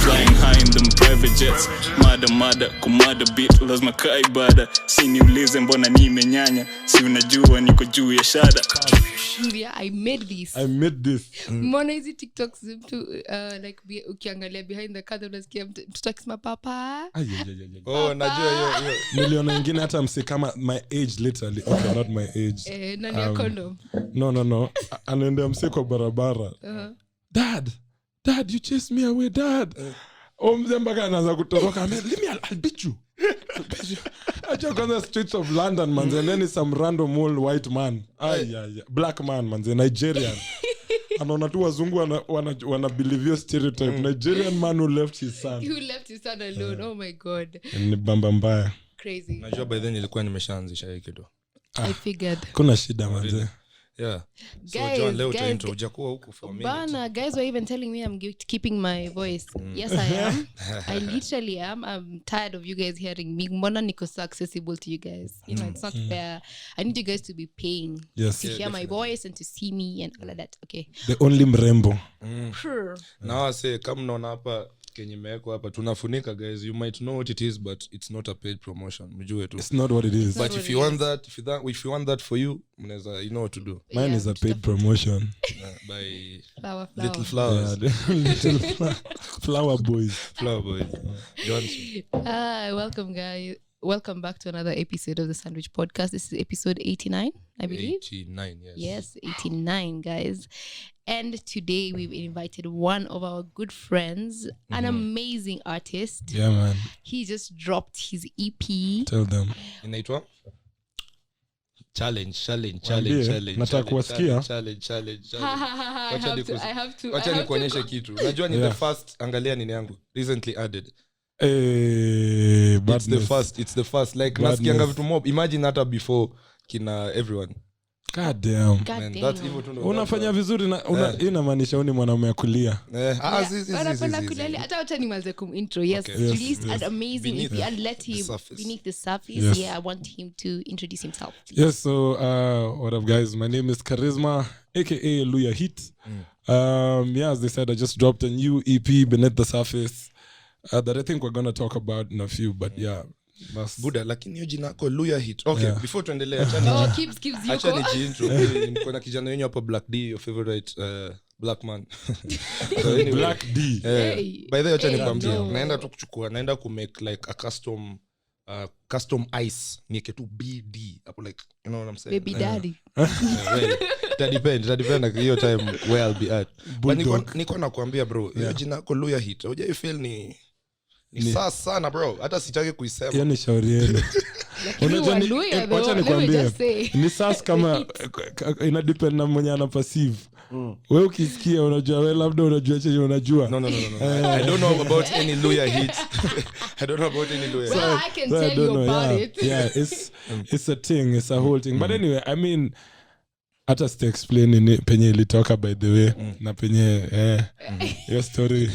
flying high in them private jets. Mada kumada beat lazima kai bada. Si niulize mbona nimenyanya, si unajua niko juu ya shada. Yeah, I made this. Mbona hizi TikToks mtu like ukiangalia behind the camera unasikia mtu akisema papa. Oh, najua hiyo. Milioni nyingine hata msi kama my age literally. Okay, not my age. Nani ya condom? No. Anaendea msi kwa barabara. Dad, you chased me away, Dad. Mzee mpaka anaanza kutoroka. Leave me, I'll beat you. I just on the streets of London, man. And then some random old white man. Black man, man. Nigerian. Anaona tu wazungu wana believe your stereotype. Nigerian man who left his son. Who left his son alone? Oh my God. Ni bamba mbaya. Crazy. Najua by then nilikuwa nimeshaanzisha hiki kitu. I figured. Kuna shida manze. Yeah. Guys, so John leo intro hujakuwa huko for me. Bana, guys were even telling me I'm keeping my voice. Yes, I am. I literally am. I'm tired of you guys hearing me. Mbona niko so accessible to you guys. You know, it's not fair. I need you guys to be paying to hear my voice and to see me and all of that. Okay. The only mrembo. Now I say, come naona hapa kenye meko hapa tunafunika guys. You might know what it is, but it's not a paid promotion. Mjue tu. It's not what it is. But if you want that, if you want that for you, mnaweza, you know what to do. Mine is a paid promotion. By Flower. Little Flowers. Little flower boys. Flower boys. Johnson. Welcome guys. Welcome back to another episode of the Sandwich Podcast. This is episode 89, I believe. 89, yes. Yes, 89, guys. And today we've invited one of our good friends, an amazing artist. Yeah, man. He just dropped his EP. Tell them. Inaitwa? Challenge. Nataka kuwasikia. Challenge. I have to. Wacha nikuonyeshe kitu. Unajua ni the first, angalia nini yangu. Recently added. It's the first. Like nasikianga vitu mob. Imagine hata before kina everyone. God damn. That's even to know. Unafanya vizuri na inamaanisha uni mwanaume ya kulia. Unapenda kulia. Hata wacha nimalize intro. Yes, released an amazing EP and let him Beneath The Surface. Yes. Yeah, I want him to introduce himself. Yes, so what up guys? My name is Charisma, aka Luhya Heat. As they said, I just dropped a new EP, Beneath The Surface, that I think we're going to talk about in a few, but yeah. Buda, lakini hiyo jina yako Luhya Heat. Okay, before tuendelee, acha ni intro. Niko na kijana wenyu hapa Black D, your favorite black man. So anyway, Black D. By the way, acha nikwambie, naenda tu kuchukua, naenda ku make like a custom ice, nieke tu BD. Hapo like, you know what I'm saying? Baby daddy. Well, that depend like hiyo time where I'll be at. But niko nakwambia bro, hiyo jina yako Luhya Heat. Unajua feel ni saa sana bro, hata sitaki kuisema. Yaani shauri yenu. Unajua wacha nikwambie. Ni sasa kama ina depend na mwenye ana perceive. Wewe ukisikia unajua wewe labda unajua chenye unajua. No. I don't know about any Luhya Heat. Well, I can tell you about it. Yeah, it's a thing, it's a whole thing. But anyway, I mean hata sita explain penye ilitoka by the way na penye your story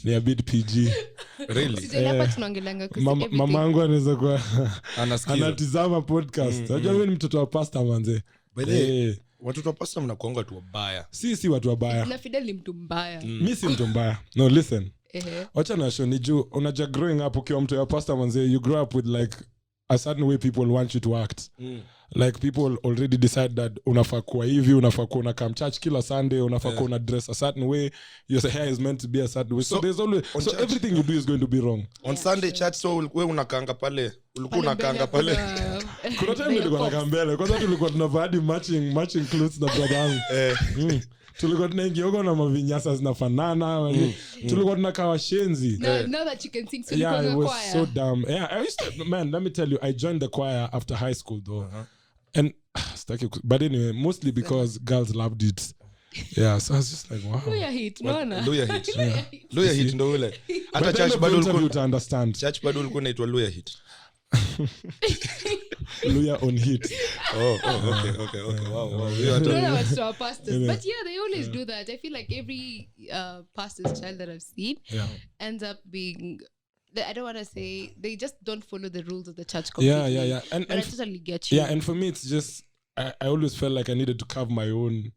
ni a bit PG. Really? Mamangu anaweza kuwa anatizama podcast. Unajua mimi ni mtoto wa pasta manze. Watoto wa pasta mnakuanga tu wabaya. Si watu wabaya. Na Fidel ni mtu mbaya. Mimi si mtu mbaya. No, listen. Wacha na show ni juu unajua growing up ukiwa mtu wa pasta manze, you grow up with like a certain way people want you to act. Like people already decide that unafaa kuwa hivi, unafaa kuwa unakam church kila Sunday, unafaa kuwa una dress a certain way, your hair is meant to be a certain way. So there's always everything you do is going to be wrong. On Sunday church so wewe unakaanga pale, ulikuwa unakaanga pale. Kuna time nilikuwa nakaa mbele. Kwanza tulikuwa tunavaa matching clothes na brother wangu. Tulikuwa tunaingia huko na mavinyasa zinafanana. Tulikuwa tunakaa washenzi. Now that you can sing so yeah, it was so dumb. Yeah, I used to, man, let me tell you, I joined the choir after high school though. And but anyway, mostly because girls loved it. Yeah, so I was just like, wow. Luhya Heat, unaona? Luhya Heat ndo ule. Hata church bado ulikuwa to understand. Church bado ulikuwa unaitwa Luhya Heat. Luhya on Heat. Okay. Wow. I don't know what's to our pastors. But yeah, they always do that. I feel like every pastor's child that I've seen ends up being, I don't want to say, they just don't follow the rules of the church completely. Yeah. And I totally get you. Yeah, and for me, it's just, I always felt like I needed to carve my own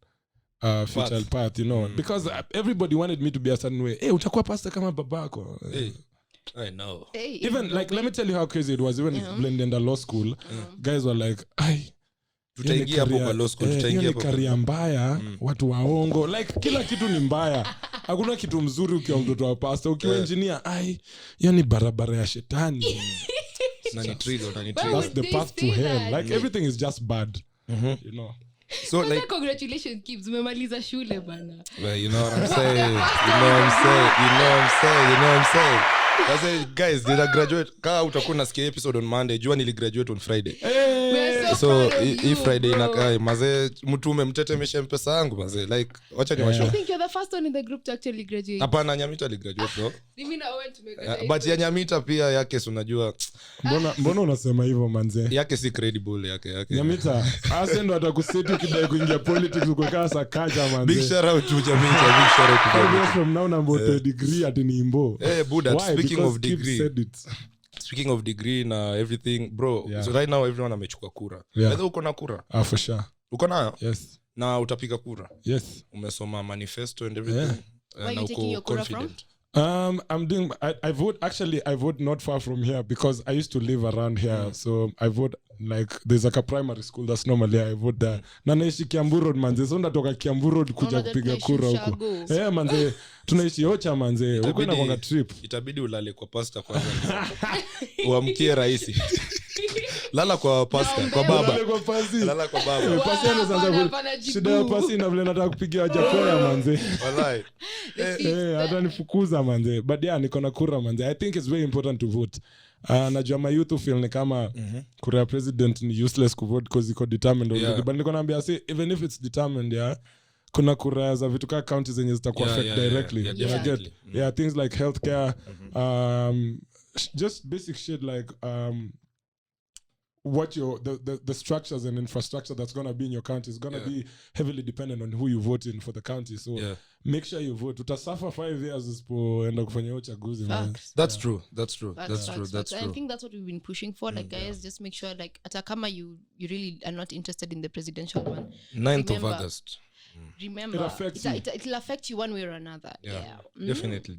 future path, you know, because everybody wanted me to be a certain way. Hey, utakuwa pastor kama babako. Hey, I know. Hey, Even like, let me tell you how crazy it was. Even blending the law school, guys were like, "Ay, tutaingia hapo kwa law school, tutaingia hapo. Career mbaya, watu waongo, like kila kitu ni mbaya. Hakuna kitu mzuri ukiwa mtoto wa pastor, ukiwa engineer, ai, hiyo ni barabara ya shetani." That's the path to hell. Like everything is just bad. You know. So like congratulations kids, umemaliza shule bana. Well, you know what I'm saying. You know what I'm saying. I say, guys, did I graduate? Kaa utakuwa nasikia episode on Monday. Jua nili graduate on Friday. So if Friday inakaa mazee mtume mtetemeshe mpesa yangu mazee. Like wacha niwashow. I think you're the first one in the group to actually graduate. Hapana, Nyamita ali graduate bro. Mimi na wewe tumegraduate. But ya Nyamita pia yake si unajua. Mbona unasema hivyo manze? Yake si credible yake. Nyamita, asendo atakuseti kidai kuingia politics ukokaa sakaja manze. Big shout out to Nyamita, big shout out to Nyamita. From now number degree at ni imbo. Buddha, speaking of degree. Said it. Speaking of degree na everything, bro. So right now everyone amechukua kura. Wewe uko na kura? For sure. Uko nayo? Yes. Na utapiga kura? Yes. Umesoma manifesto and everything. Where are you taking your kura from? I'm doing I vote not far from here because I used to live around here. So I vote like there's like a primary school that's normally I vote there. Na naishi Kiambu Road manze. So ndatoka Kiambu Road kuja kupiga kura huko. Manze tunaishi Ocha manze. Huko inakuanga trip. Itabidi ulale kwa pasta kwanza. Uamkie rahisi. Lala kwa pasta, kwa baba. Lala kwa baba. Pasi anaanza shida ya pasi na vile nataka kupigia wajapoya manze. Wallahi. Hata nifukuza manze. But yeah, niko na kura manze. I think it's very important to vote. Najua my youth feel ni kama kura ya president ni useless kuvote because iko determined already. But niko naambia say even if it's determined, kuna kura za vitu kama counties zenye zitakuwa affect directly. Things like healthcare, just basic shit like what the structures and infrastructure that's going to be in your county is going to be heavily dependent on who you vote in for the county. So make sure you vote. Utasuffer 5 years usipoenda kufanya uchaguzi. That's true. I think that's what we've been pushing for. Like guys, just make sure like hata kama you really are not interested in the presidential one. 9th of August. Remember, it'll affect you one way or another. Definitely.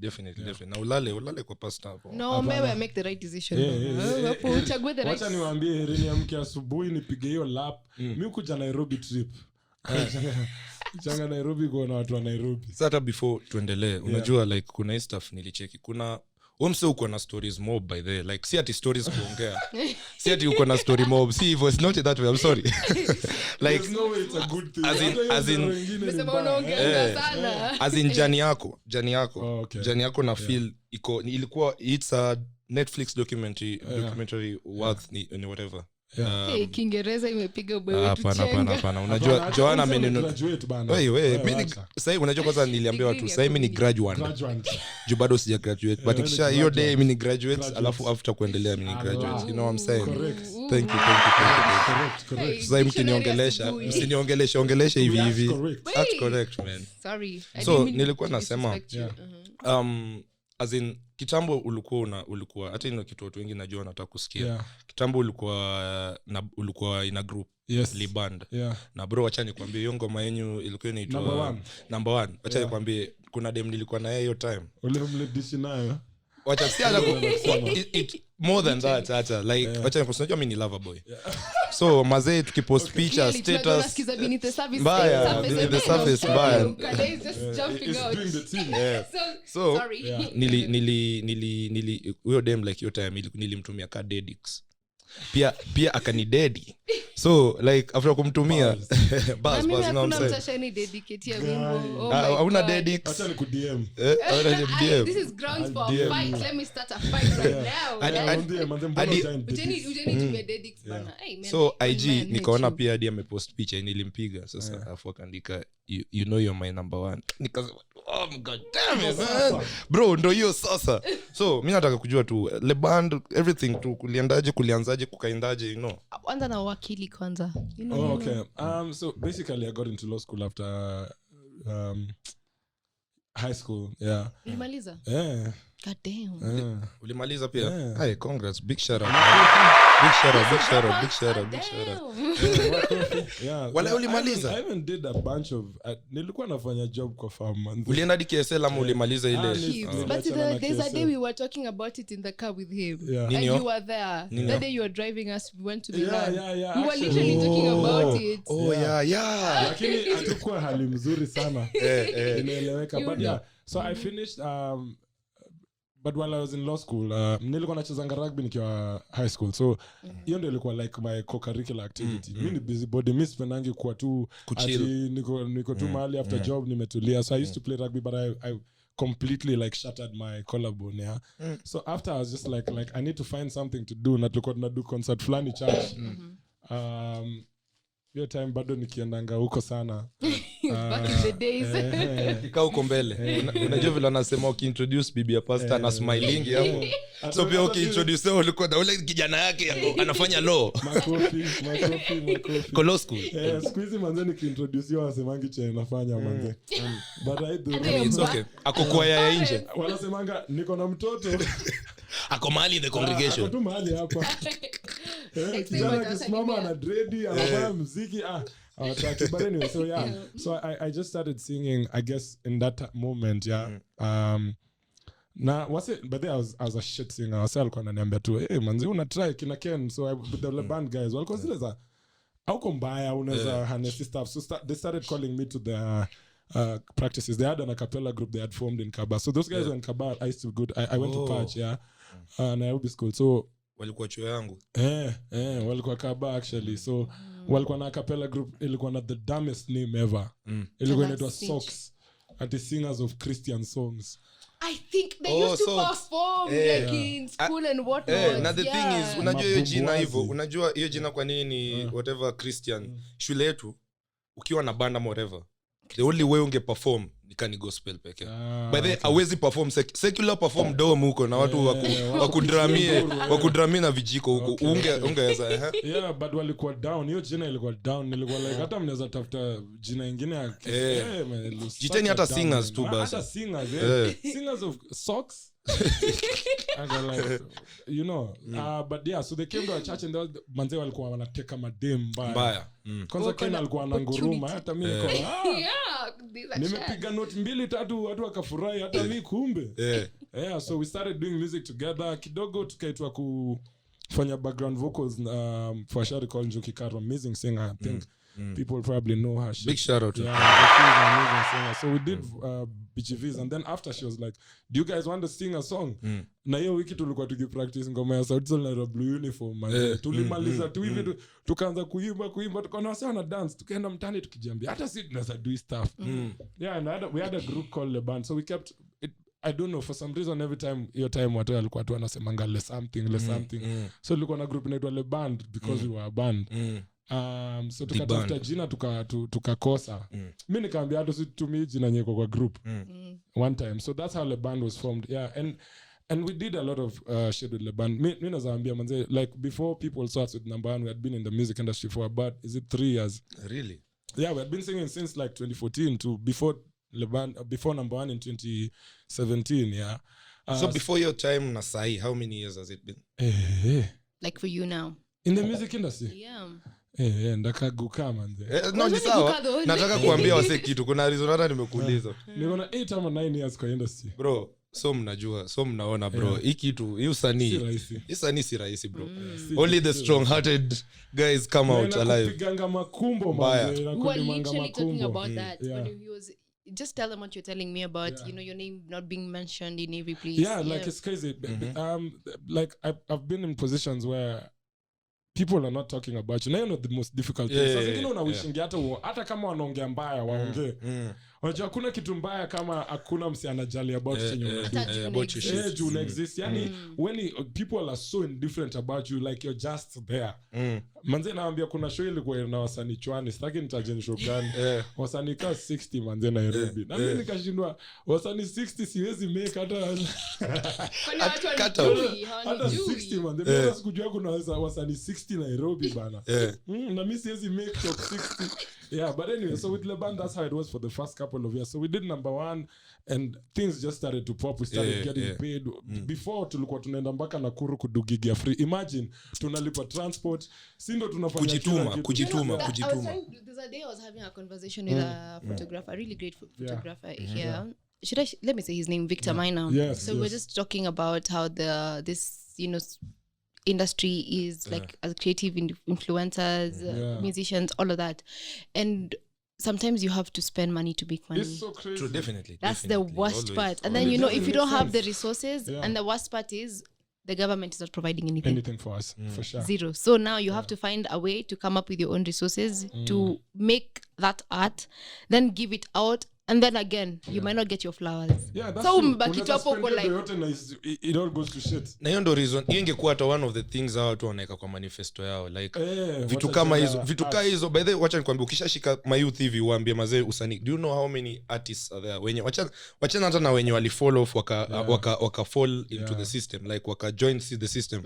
Na ulale kwa pasta hapo. No, maybe I make the right decision. Uchague the right. Wacha niwaambie Herini amke asubuhi nipige hiyo lap. Mimi kuja Nairobi trip. Changa Nairobi kwa watu wa Nairobi. Sasa before tuendelee, unajua like kuna hii stuff nilicheki. Kuna umse uko na stories mob by the like si ati stories kuongea. Si ati uko na story mob. See, it was not that way. I'm sorry. Like there's no way it's a good thing. As in umesema unaongea sana. As in jani yako. Okay. Jani yako na feel ilikuwa it's a Netflix documentary worth ni whatever. Kiingereza imepiga ubao wetu. Hapana. Unajua Joanna ameneno. Wewe mimi sasa unajua kwanza niliambia watu sasa mimi ni graduate. Juu bado sija graduate but kisha hiyo day mimi ni graduate alafu after kuendelea mimi ni graduate. You know what I'm saying? Correct. Thank you. Correct. Sasa mkiniongelesha hivi. That's correct man. Sorry. So nilikuwa nasema as in kitambo ulikuwa hata ino kitu watu wengi najua wanataka kusikia. Kitambo ulikuwa in a group, liband. Na bro wacha nikwambie hiyo ngoma yenu ilikuwa inaitwa number 1. Wacha nikwambie kuna dem nilikuwa na yeye hiyo time. Ule mledishi nayo. Wacha si ala more than that hata like wacha nikusajua mimi ni lover boy. So mazee tukipost picture status nasikiza Beneath The Surface. Beneath The Surface baya. Just jumping out. So nili huyo dem like your time nilimtumia ka dedix. Pia akanidedi. So like after kumtumia bas no mtashani dedicate ya wimbo. Hauna dedix. Acha niku DM. This is grounds for a fight. Let me start a fight right now. Ujeni to be dedix bana. So IG nikaona pia hadi amepost picha nilimpiga sasa afu akaandika you know you're my number 1. Nikasema oh my god damn it man. Bro ndo hiyo sasa. So mimi nataka kujua tu le band everything tu kulianzaje kukaendaje you know. Kwanza na wakili kwanza. Okay. So basically I got into law school after high school. Yeah. Ulimaliza? Yeah. God damn. Ulimaliza pia? Hey, congrats. Big shout out. shout out. Yeah. Wala ulimaliza? I even did a bunch of nilikuwa nafanya job kwa farm manzi. Ulienda hadi KSL ama ulimaliza ile? But there's a day we were talking about it in the car with him. Yeah. And you were there. That day you were driving us, we went to the land. We were literally talking about it. Lakini atakuwa hali mzuri sana. Inaeleweka. But yeah, so I finished but while I was in law school nilikuwa nachezanga rugby nikiwa high school, so hiyo ndio ilikuwa like my co-curricular activity. Mimi ni busybody, mimi sipendangi kuwa tu ati niko tu mahali after job nimetulia, so I used to play rugby but I completely like shattered my collarbone. Yeah. So after I was just like I need to find something to do, na tulikuwa tunadu concert fulani church. Hiyo time bado nikiendanga huko sana. Back in the days. Kika huko mbele. Unajua vile anasema ukiintroduce bibi ya pastor na smiling hapo. So pia ukiintroduce wao ulikuwa na ule kijana yake anafanya law. Makofi. Law school. Squeeze manze nikiintroduce yao wasemangi che nafanya manze. But I do. It's okay. Ako kwa ya nje. Wanasemanga niko na mtoto. Ako mahali in the congregation. Ako tu mahali hapa. Kijana kisimama na dreadi anafanya muziki but anyway, so yeah, so I just started singing, I guess in that moment. Now was it, but then I was a shit singer. I was alikuwa ananiambia tu manzi una try kina Ken, so with the band guys walikuwa zile za au mbaya unaweza harness stuff, so they started calling me to the practices. They had an a cappella group they had formed in Kaba, so those guys were in Kaba. I used to go I went to Patch, Nairobi school, so walikuwa chuo yangu walikuwa Kaba actually, so walikuwa na cappella group, ilikuwa na the dumbest name ever. Ilikuwa inaitwa Socks, at the Singers of Christian Songs. I think they used to perform like in school and whatnot. Na the thing is, unajua hiyo jina hivyo, unajua hiyo jina kwa nini ni whatever Christian. Shule yetu ukiwa na band ama whatever, the only way unge perform ni gospel peke. By the way, hawezi perform secular perform dome huko na watu wakudramie na vijiko huko. Ungeweza yeah, but walikuwa down. Hiyo jina ilikuwa down. Nilikuwa like hata mnaweza tafuta jina nyingine ya jiteni hata singers tu basi. Hata singers, singers of Socks. I got like, you know, but yeah, so they came to our church and manze walikuwa wanateka madem mbaya. Kwanza Ken alikuwa ananguruma, hata mimi niko nimepiga note 2-3 watu wakafurahi, hata mimi kumbe. Yeah, so we started doing music together. Kidogo tukaitwa kufanya background vocals for Shari called Njoki Karo, amazing singer. I think people probably know her. Big shout out to her. She's an amazing singer. So we did BGVs, and then after she was like, do you guys want to sing a song? Na hiyo wiki tulikuwa tukipractice ngoma ya Sauti Sol na Blue Uniform. Tulimaliza tu hivi tukaanza kuimba tukaona wasa na dance, tukaenda mtani tukijiambia hata sisi tunaweza do stuff. Yeah, and we had a group called Le Band, so we kept it. I don't know, for some reason every time your time watu walikuwa tu wanasemanga le something. So tulikuwa na group inaitwa Le Band because we were a band. So tukatafuta jina tukakosa. Mimi nikaambia hata situmii jina nyeko kwa group one time. So that's how Le Band was formed. Yeah, and we did a lot of shit with Le Band. Mimi nazaambia manze, like before people saw us with number 1, we had been in the music industry for about 3 years. Really? Yeah, we had been singing since like 2014 to before Le Band, before number 1 in 2017. Yeah. So before your time na sahi, how many years has it been? Like for you now in the music industry? Yeah. Ndakaguka manze. No, ni sawa. Nataka kuambia wase kitu. Kuna reason hata nimekuuliza. Niko na 8 ama 9 years kwa industry. Bro, so mnajua, so mnaona bro. Hii kitu, hii usanii. Hii usanii si rahisi bro. Only the strong-hearted guys come out alive. Kupiganga makumbo manze. We're literally talking about that. When he was just tell them what you're telling me about, you know, your name not being mentioned in every place. Yeah, like it's crazy. Like I've been in positions where people are not talking about you. Na you know the most difficult thing. Sasa zingine unawishingi hata kama wanaongea mbaya waongee. Unajua kuna kitu mbaya kama hakuna msi anajali about about your shit. You exist. Yani when people are so indifferent about you, like you're just there. Manze naambia kuna show ilikuwa na wasanii chwani, sitaki nitaje show gani. Wasanii ka 60 manze Nairobi. Na mimi nikashindwa wasanii 60 siwezi make hata 60 manze. Mimi sikujua kuna wasanii 60 Nairobi bana. Na mimi siwezi make top 60. Yeah, but anyway, so with Leban, that's how it was for the first couple of years. So we did number 1 and things just started to pop. We started getting paid. Before tulikuwa tunaenda mpaka Nakuru kudugig ya free. Imagine tunalipa transport, sindo tunafanya kujituma. There's a day I was having a conversation with a photographer, a really great photographer here. Let me say his name, Victor Minor. Yes, we're just talking about how this industry is like as creative influencers, musicians, all of that, and sometimes you have to spend money to make money. It's so crazy. True, definitely. That's the worst part. And then if you don't have the resources, and the worst part is the government is not providing anything for us, for sure. Zero. So now you have to find a way to come up with your own resources to make that art, then give it out. And then again, you might not get your flowers. Yeah, that's so it all goes to shit. Na hiyo ndo reason hiyo ingekuwa hata one of the things hao watu wanaweka kwa manifesto yao like vitu kama hizo by the way wacha nikwambie ukishashika my youth hivi uambie mazee usanii do you know how many artists are there wenye wacha hata na wenye wali fall off waka fall into the system like waka join the system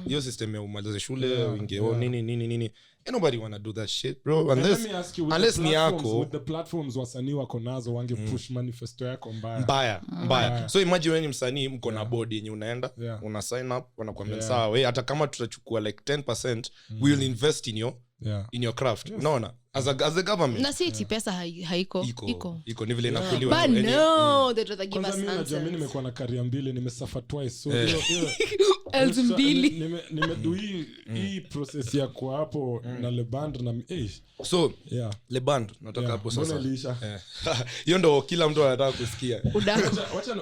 hiyo system ya umalize shule uingie nini and nobody wanna do that shit bro unless ni yako with the platforms wasanii wako nazo wange push manifesto yako mbaya. So imagine when msanii mko na board yenye unaenda una sign up wanakuambia sawa wewe hata kama tutachukua like 10% we will invest in your craft unaona as a government na si pesa haiko iko ni vile inakuliwa but no they don't give us answers. Mimi nimekuwa na career mbili nimesuffer twice so nimedu hii process ya kwa hapo na Leband na so Leband nataka hapo sasa hiyo ndo kila mtu anataka kusikia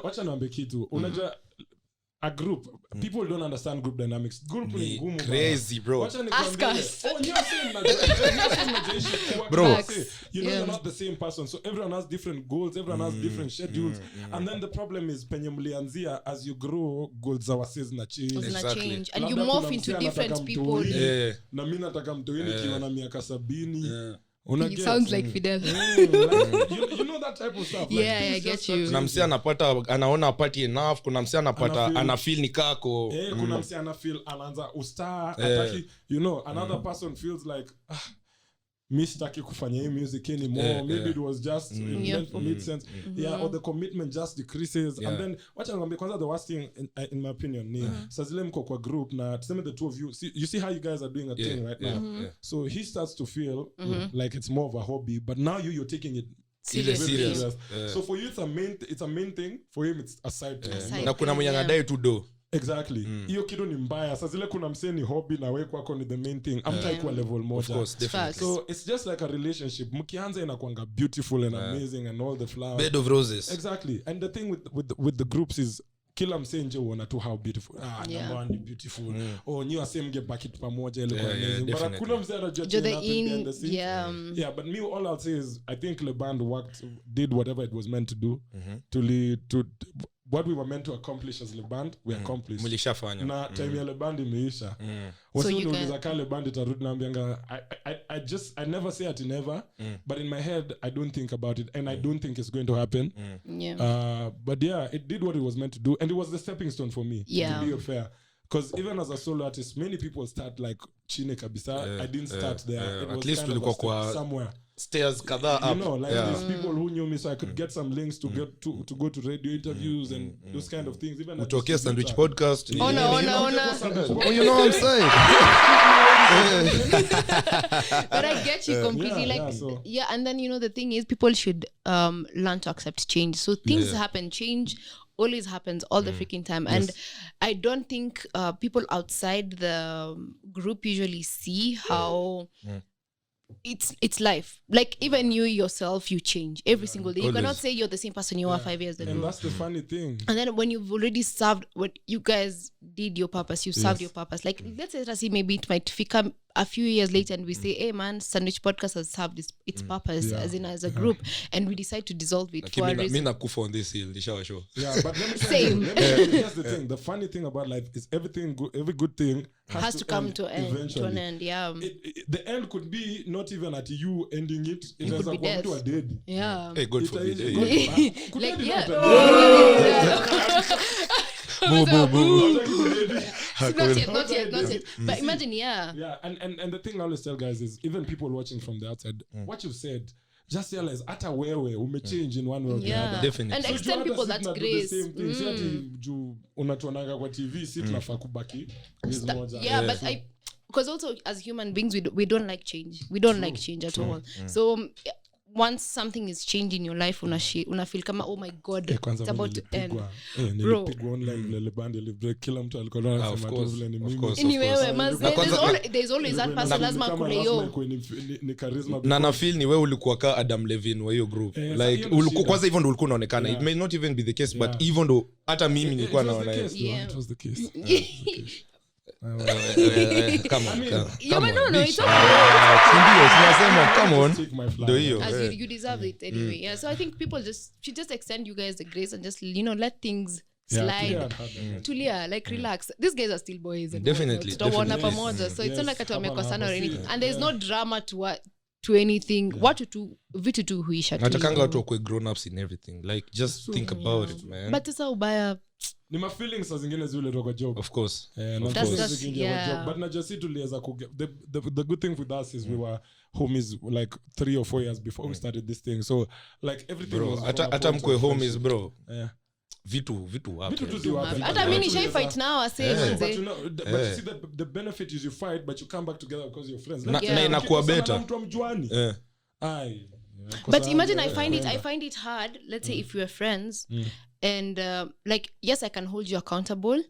wacha niambie kitu unajua a group people don't understand group dynamics group ni ngumu crazy bro ask us bro you're not the same person so everyone has different goals everyone has different schedules and then the problem is penye mlianzia as you grow goals our says na change exactly and you morph into different people na mimi nataka mtoini kiwa na miaka 70 It sounds like Fidel. You know that type of stuff. Yeah, I get you. Kuna msi anapata anaona apati enough, kuna msi anapata anafeel ni kako. Kuna msi anafeel anaanza ustar ataki, you know, another person feels like mistaki kufanya hii music anymore maybe it was just meant for mid sense or the commitment just decreases and then wacha ngambia kwanza the worst thing in my opinion ni sazile mko kwa group na tuseme the two of you see how you guys are doing a thing right now so he starts to feel like it's more of a hobby but now you're taking it serious. So for you it's a main thing for him it's a side thing na kuna mwenye anadai tu do exactly hiyo kitu ni mbaya sasa zile kuna mseni hobby na wewe kwako ni the main thing amtai kwa level moja of course definitely so it's just like a relationship mkianza inakuanga beautiful and amazing and all the flowers bed of roses exactly and the thing with the groups is kila msenje uona tu how beautiful number one beautiful nyi wasemge bucket pamoja ile kwa amazing but kuna mzee anajua but me all I'll say is I think the band did whatever it was meant to do to what we were meant to accomplish as the band we accomplished mlishafanya na time ya le band imeisha wasiuliza kale band itarudi naambianga I never say it never but in my head I don't think about it and I don't think it's going to happen but it did what it was meant to do and it was the stepping stone for me to be fair because even as a solo artist many people start like chini kabisa I didn't start there it was at least tulikuwa kwa somewhere stairs kadhaa up you know like these people who knew me so I could get some links to get to go to radio interviews and those kind of things even utokea Sandwich podcast oh you know what I'm saying but I get you completely and then you know the thing is people should learn to accept change so things happen change always happens all the freaking time and I don't think people outside the group usually see how it's life like even you yourself you change every single day you cannot say you're the same person you were 5 years ago and that's the funny thing and then when you've already served what you guys did your purpose you served your purpose like let's say maybe it might become a few years later and we say hey man Sandwich podcast has served its purpose as a group and we decide to dissolve it for a reason mimi nakufa on this hill nishawa show but let me same here's the thing the funny thing about life is every good thing has to come to an end the end could be not even at you ending it could be death to a dead hey God forbid like Not yet. But imagine, Yeah, and the thing I always tell guys is, even people watching from the outside, what you've said, just realize hata wewe umechange in one way or the other. Definitely. And extend people that grace. Si ati juu unatuonaga kwa TV, si tunafaa kubaki moja. Yeah, but because also as human beings we don't like change. We don't like change at all. So once something is changing in your life una feel kama oh my god it's about to end. Nilipigwa online vile band break kila mtu alikuwa anasema tu vile ni mimi. Anyway, there's always that person lazima kule yo. Ni charisma. Na na feel ni wewe ulikuwa ka Adam Levine wa hiyo group. Like ulikuwa kwanza hivyo ndio ulikuwa unaonekana. It may not even be the case but even though hata mimi nilikuwa naona it was the case. Come on. No, it's come on. Do you? As you deserve it anyway. Yeah. So I think people should just extend you guys the grace and just let things slide. Tulia, like relax. These guys are still boys. Definitely. So it's not like atamekosana or anything. And there's no drama to anything. What to do, vitu tu huisha. Natakanga watu wakwe grown ups in everything. Like just think about it, man. But sasa ubaya ni ma feelings as zingine zile toka job. Of course. But na just tuliweza the good thing with us is we were homies like 3 or 4 years before we started this thing. So like everything bro, was hata mkwe homies bro. Yeah. Vitu wapi. Hata mimi nishai fight now I say but you know but you see the benefit is you fight but you come back together because you're friends. Na inakuwa better. But imagine I find it hard, let's say if we are friends and like yes I can hold you accountable,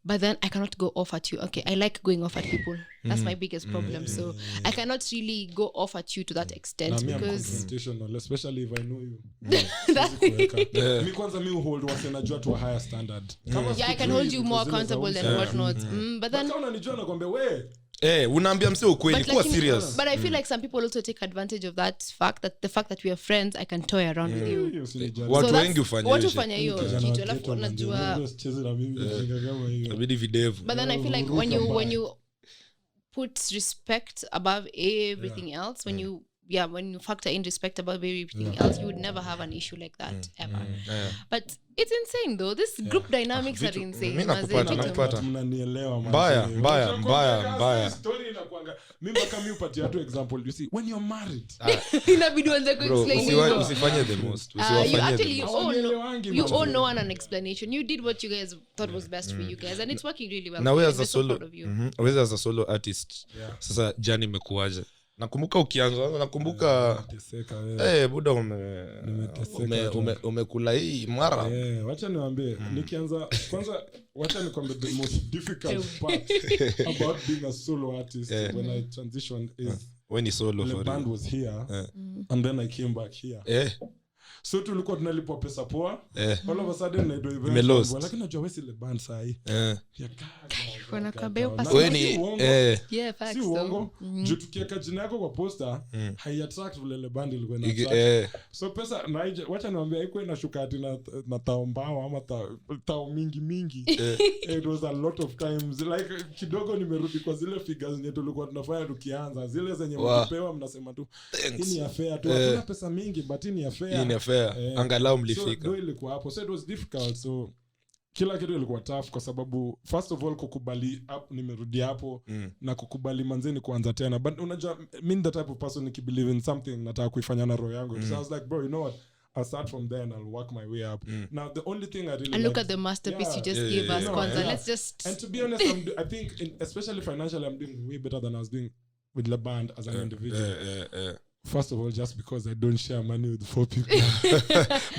but then I cannot go off at you. Okay, I like going off at people. That's my biggest problem. So I cannot really go off at you to that extent because especially if I know you. Me kwanza me hold wase najua to a higher standard. I can hold you more accountable than whatnot. But then unanijua nakwambia we unaambia mse ukweli kuwa serious. But I feel like some people also take advantage of that fact that we are friends I can toy around with you. Watu wengi ufanya hiyo kitu alafu unajua inabidi videvu. But then I feel like when you put respect above everything else, when you factor in respect above everything else, you would never have an issue like that ever. But it's insane though. This group dynamics are insane. Mimi nakupata. Mnanielewa Mbaya. Story inakuanga mimi kama upati watu example you see when you're married. Inabidi uanze explain. Usifanye the most. You all know an explanation. You did what you guys thought was best for you guys and it's working really well. Now as a solo artist. Sasa jani imekuaje? Nakumbuka ukianza buda umekula hii mara. Wacha niwaambie nikianza kwanza wacha nikwambie the most difficult part about being a solo artist when I transitioned is when you solo the band was here and then I came back here. So tulikuwa tunalipwa pesa poa all of a sudden I do event lakini najua wewe ile band sahi kuna kabeo pasa si uongo juu tukiweka jina yako kwa poster hai attract vile ile band ilikuwa na attract so pesa na wacha niambia iko inashuka ati na taombao ama tao mingi it was a lot of times like kidogo nimerudi kwa zile figures zenye tulikuwa tunafanya tukianza zile zenye mkipewa mnasema tu hii ni affair tu hatuna pesa mingi but hii ni affair angalau mlifika. So ilikuwa hapo. So it was difficult. So kila kitu ilikuwa tough kwa sababu first of all kukubali up nimerudi hapo na kukubali manzeni kuanza tena. But unajua mean the type of person who believe in something nataka kuifanya na roho yangu. So I was like bro, you know what? I'll start from there and I'll work my way up. Now the only thing I really and look at the masterpiece you just gave us Kwanza. Let's just and to be honest I think especially financially I'm doing way better than I was doing with the band as an individual. First of all, just because I don't share money with 4 people.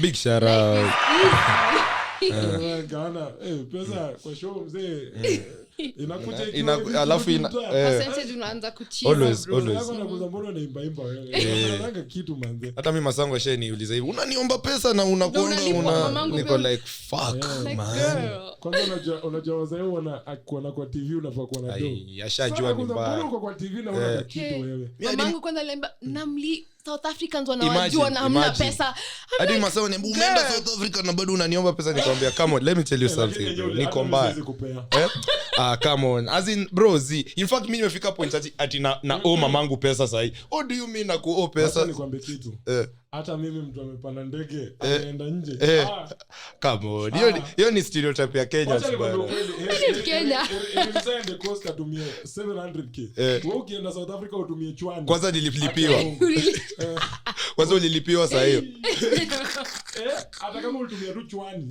Big shout out. Ghana, pesa kwa show mzee. Inakuja alafu percentage unaanza kucheza always unakuza mbona unaimba wewe unataka kitu manze hata mimi masango niuliza hivi unaniomba pesa na unakwenda niko like fuck man kwanza unajua wazao wanakuona kwa TV unafaa kuona do yashajua ni mbaya uko kwa TV na unataka kitu wewe mamangu kwanza lemba namli South Africans wanawajua na hamna pesa hadi masango niambia umeenda South Africa na bado unaniomba pesa nikamwambia come on let me tell you something niko mbaya come on as in bro in fact mimi nimefika point ati na mamangu pesa sahi what do you mean na pesa nikwambie kitu hata mimi mtu amepanda ndege anaenda nje come on hiyo ni stereotype ya Kenya Kenya the cost atumie 700k wewe ukienda South Africa utumie chwani kwanza nililipiwa kwanza ulilipiwa saa hiyo hata kama ulitumia tu chwani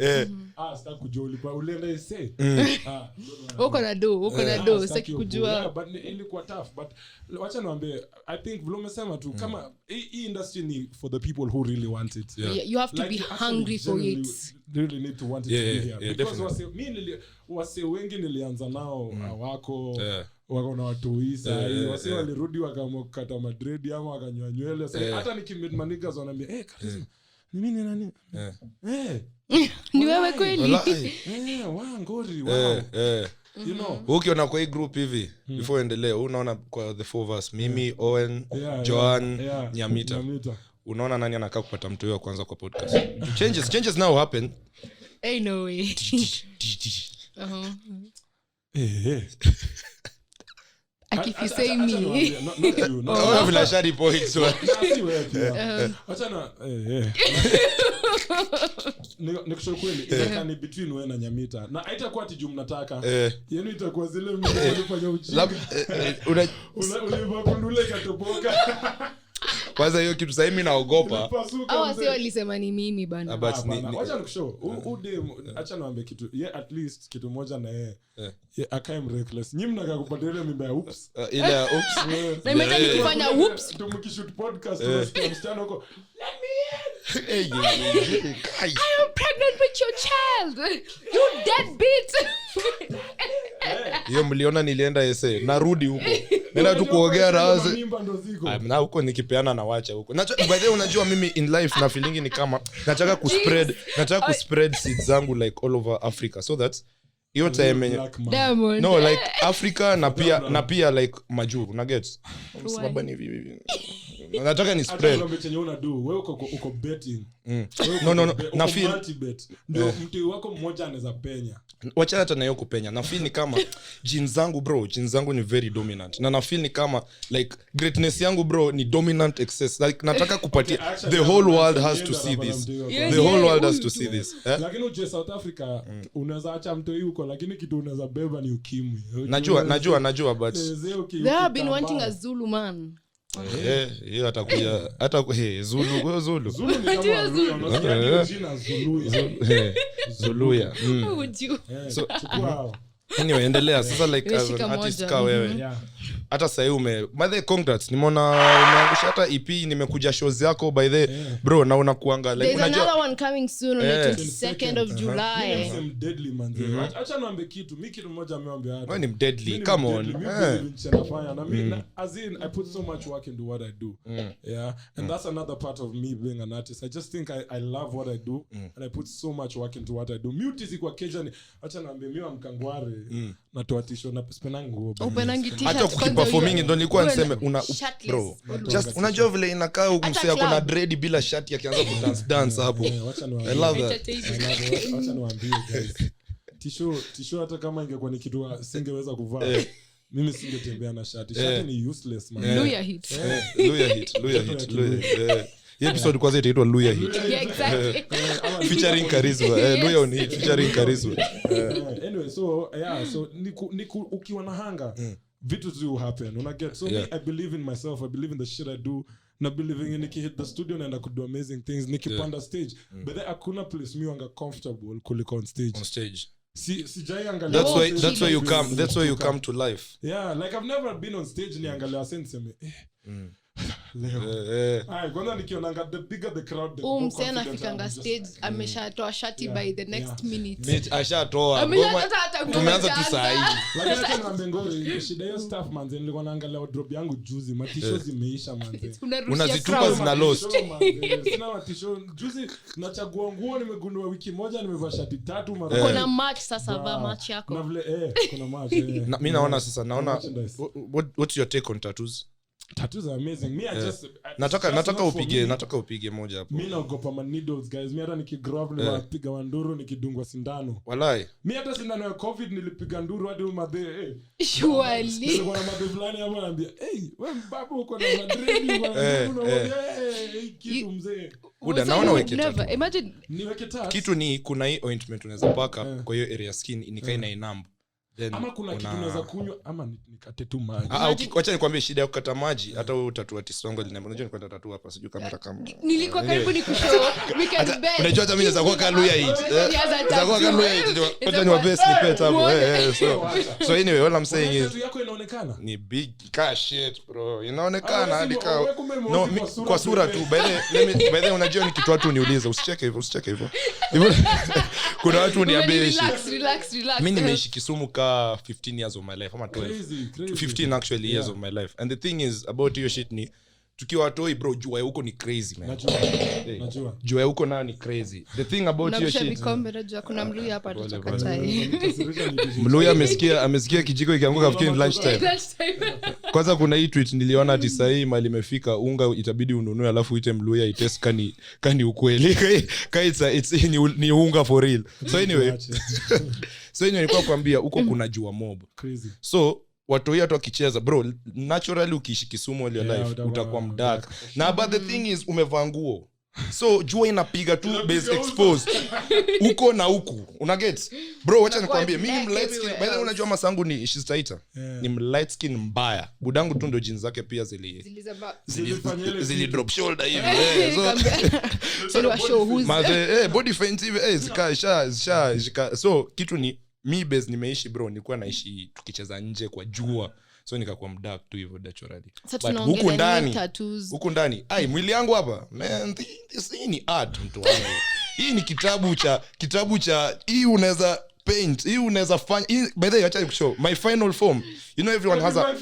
sitaki kujua ulipa ulienda ese uko na do sitaki kujua but ilikuwa tough but wacha niambie I think vile umesema tu kama hii industry ni for the people who really want it you have to be hungry for it really need to want it to be here because wase wengi nilianza nao wako na watu hisa wase walirudi wakamkata madredi ama wakanywa nywele hata nikimaniga wanaambia Charisma mimi nani ni wewe kweli ngori you know ukiona kwa hii group hivi before endelee unaona kwa the four of us mimi Owen Joan Nyamita unaona nani anakaa kupata mtu wa kwanza kwa podcast changes now happen no way if you say me not you no vile shari points wachana nikusho kweli itakani between wewe na Nyamita na haitakuwa ati juu mnataka yenu itakuwa zile mnafanya ujinga uliva kundule katoboka kwanza hiyo kitu sasa mimi naogopa au sio walisema ni mimi bana wacha nikusho ude acha niambie kitu at least kitu moja na yeye akae reckless nyinyi mnaka kupata ile mimba ya oops ile oops na imetaji kufanya oops tumkishoot podcast tunasikia msichana huko let me in I am pregnant with your child you deadbeat hiyo mliona nilienda ese narudi huko nenda tu kuogea raza na huko nikipeana na wacha huko by the way unajua mimi in life na feeling ni kama nataka kuspread seeds zangu like all over Africa so that hiyo time no like Africa na pia like majuu una get sababu ni hivi nataka ni spread chenye una do wewe uko betting no na feel ndio mtu wako mmoja anaweza penya wacha hata nayo kupenya na feel ni kama genes zangu ni very dominant na feel ni kama like greatness yangu bro ni dominant excess like nataka kupatia the whole world has to see this the whole world has to see this lakini uje South Africa unaweza acha mtu huko lakini kitu unaweza beba ni ukimwi najua but they have been wanting a Zulu man hiyo atakuja hata Zulu Zuluya so anyway endelea sasa like as an artist ka wewe hata sasa by the congrats nimeona umeangusha hata EP nimekuja shows yako by the bro na unakuanga like unajua another one coming soon on the 22nd of July I'm deadly man acha niambe kitu mimi kitu moja ameambia hata when I'm deadly come on na mimi as in I put so much work into what I do and that's another part of me being an artist I just think I love what I do and I put so much work into what I do mute kwa Kenya acha niambe mimi mkangware natoa tisho na spenangu openangi t-shirt hata kukiperforming ndo nilikuwa niseme bro just unajua vile inakaa msee ako na dread bila shati akianza dance hapo I love that acha niwaambie guys tisho hata kama ingekuwa ni kitu singeweza kuvaa mimi singetembea na shati ni useless man Luhya Heat hii episode kwanza itaitwa Luhya Heat exactly featuring Charisma Luhya on Heat featuring Charisma anyway so ukiwa na hanga vitu zi happen una get so I believe in myself I believe in the shit I do na believing in hit the studio and I could do amazing things nikipanda stage but then hakuna place me wanga comfortable kuliko on stage sijai angalia that's why you come to life like I've never been on stage ni angalia sense leo kwanza nikionanga the bigger the crowd the more msena fikanga stage ameshatoa shati by the next minute ashatoa tumeanza tu saa hii lakini kama mbengori shida hiyo staff manze nilikuwa naangalia wardrobe yangu juzi matisho zimeisha manze unazitupa zina lost sina matisho juzi nachagua nguo nimegundua wiki moja nimevaa shati 3 mara kuna match sasa va match yako na vile kuna match mimi naona sasa what's your take on tattoos tattoos are amazing. Me I just nataka upige moja hapo. Mimi naogopa ma needles guys. Mimi hata nikigrow up niwapiga wanduru nikidungwa sindano. Walai. Mimi hata sindano ya covid nilipiga nduru hadi madhe. Surely. Nilikuwa na madhe fulani hapo anambia, wewe babu uko na madredi bwana. Kitu mzee. Buda naona weke never imagine niweke tat. Kitu ni kuna hii ointment unaweza paka kwa hiyo area skin inikai na inamb. Ama kuna kitu unaweza kunywa ama nikate tu maji. Acha nikwambie shida ya kukata maji hata wewe utatua tisongo linambo. Unajua nikwenda tatua hapa sijui kama nilikuwa karibu nikushow we can bet. Unajua hata mimi naweza kuwa kama Luhya Heat. Naweza kuwa kama Luhya Heat. Acha ni wabest ni pet hapo. So anyway all I'm saying is tattoo yako inaonekana ni big cash shit bro. Inaonekana hadi no kwa sura tu. By the unajua ni kitu watu niuliza usicheke hivyo. Kuna watu niambie relax. mimi nimeishi Kisumu 15 years of my life ama 12 15 actually years of my life and the thing is about your shit ni tukiwa watoi bro jua huko ni crazy man. Najua Jua huko nayo ni crazy. The thing about your shit kuna Mluhya hapa tutaka chai. Mluhya amesikia kijiko ikianguka fikiri lunchtime. Kwanza kuna hii tweet niliona ati sahi mali imefika unga itabidi ununue alafu uite Mluhya itest kani ukweli. Ni unga for real. So anyway nilikuwa kuambia huko kuna jua mob. Crazy. So watu hii wakicheza bro naturally ukiishi Kisumu all your life utakuwa mdark. Na but the thing is umevaa nguo. So jua inapiga tu base exposed. Uko na huku. Una get? Bro wacha nikwambie mimi ni light skin. By the way unajua masangu ni she's tighter. Ni light skin mbaya. Budangu tu ndo jeans zake pia zili drop shoulder hivi. So show who's body fence hivi so kitu ni mi base nimeishi bro nilikuwa naishi tukicheza nje kwa jua so nikakuwa mdark tu hivyo naturally but huku ndani mwili yangu hapa man this ni art mtu wangu. Hii ni kitabu cha hii unaweza paint hii unaweza fanya by the way acha show my final form you know everyone has a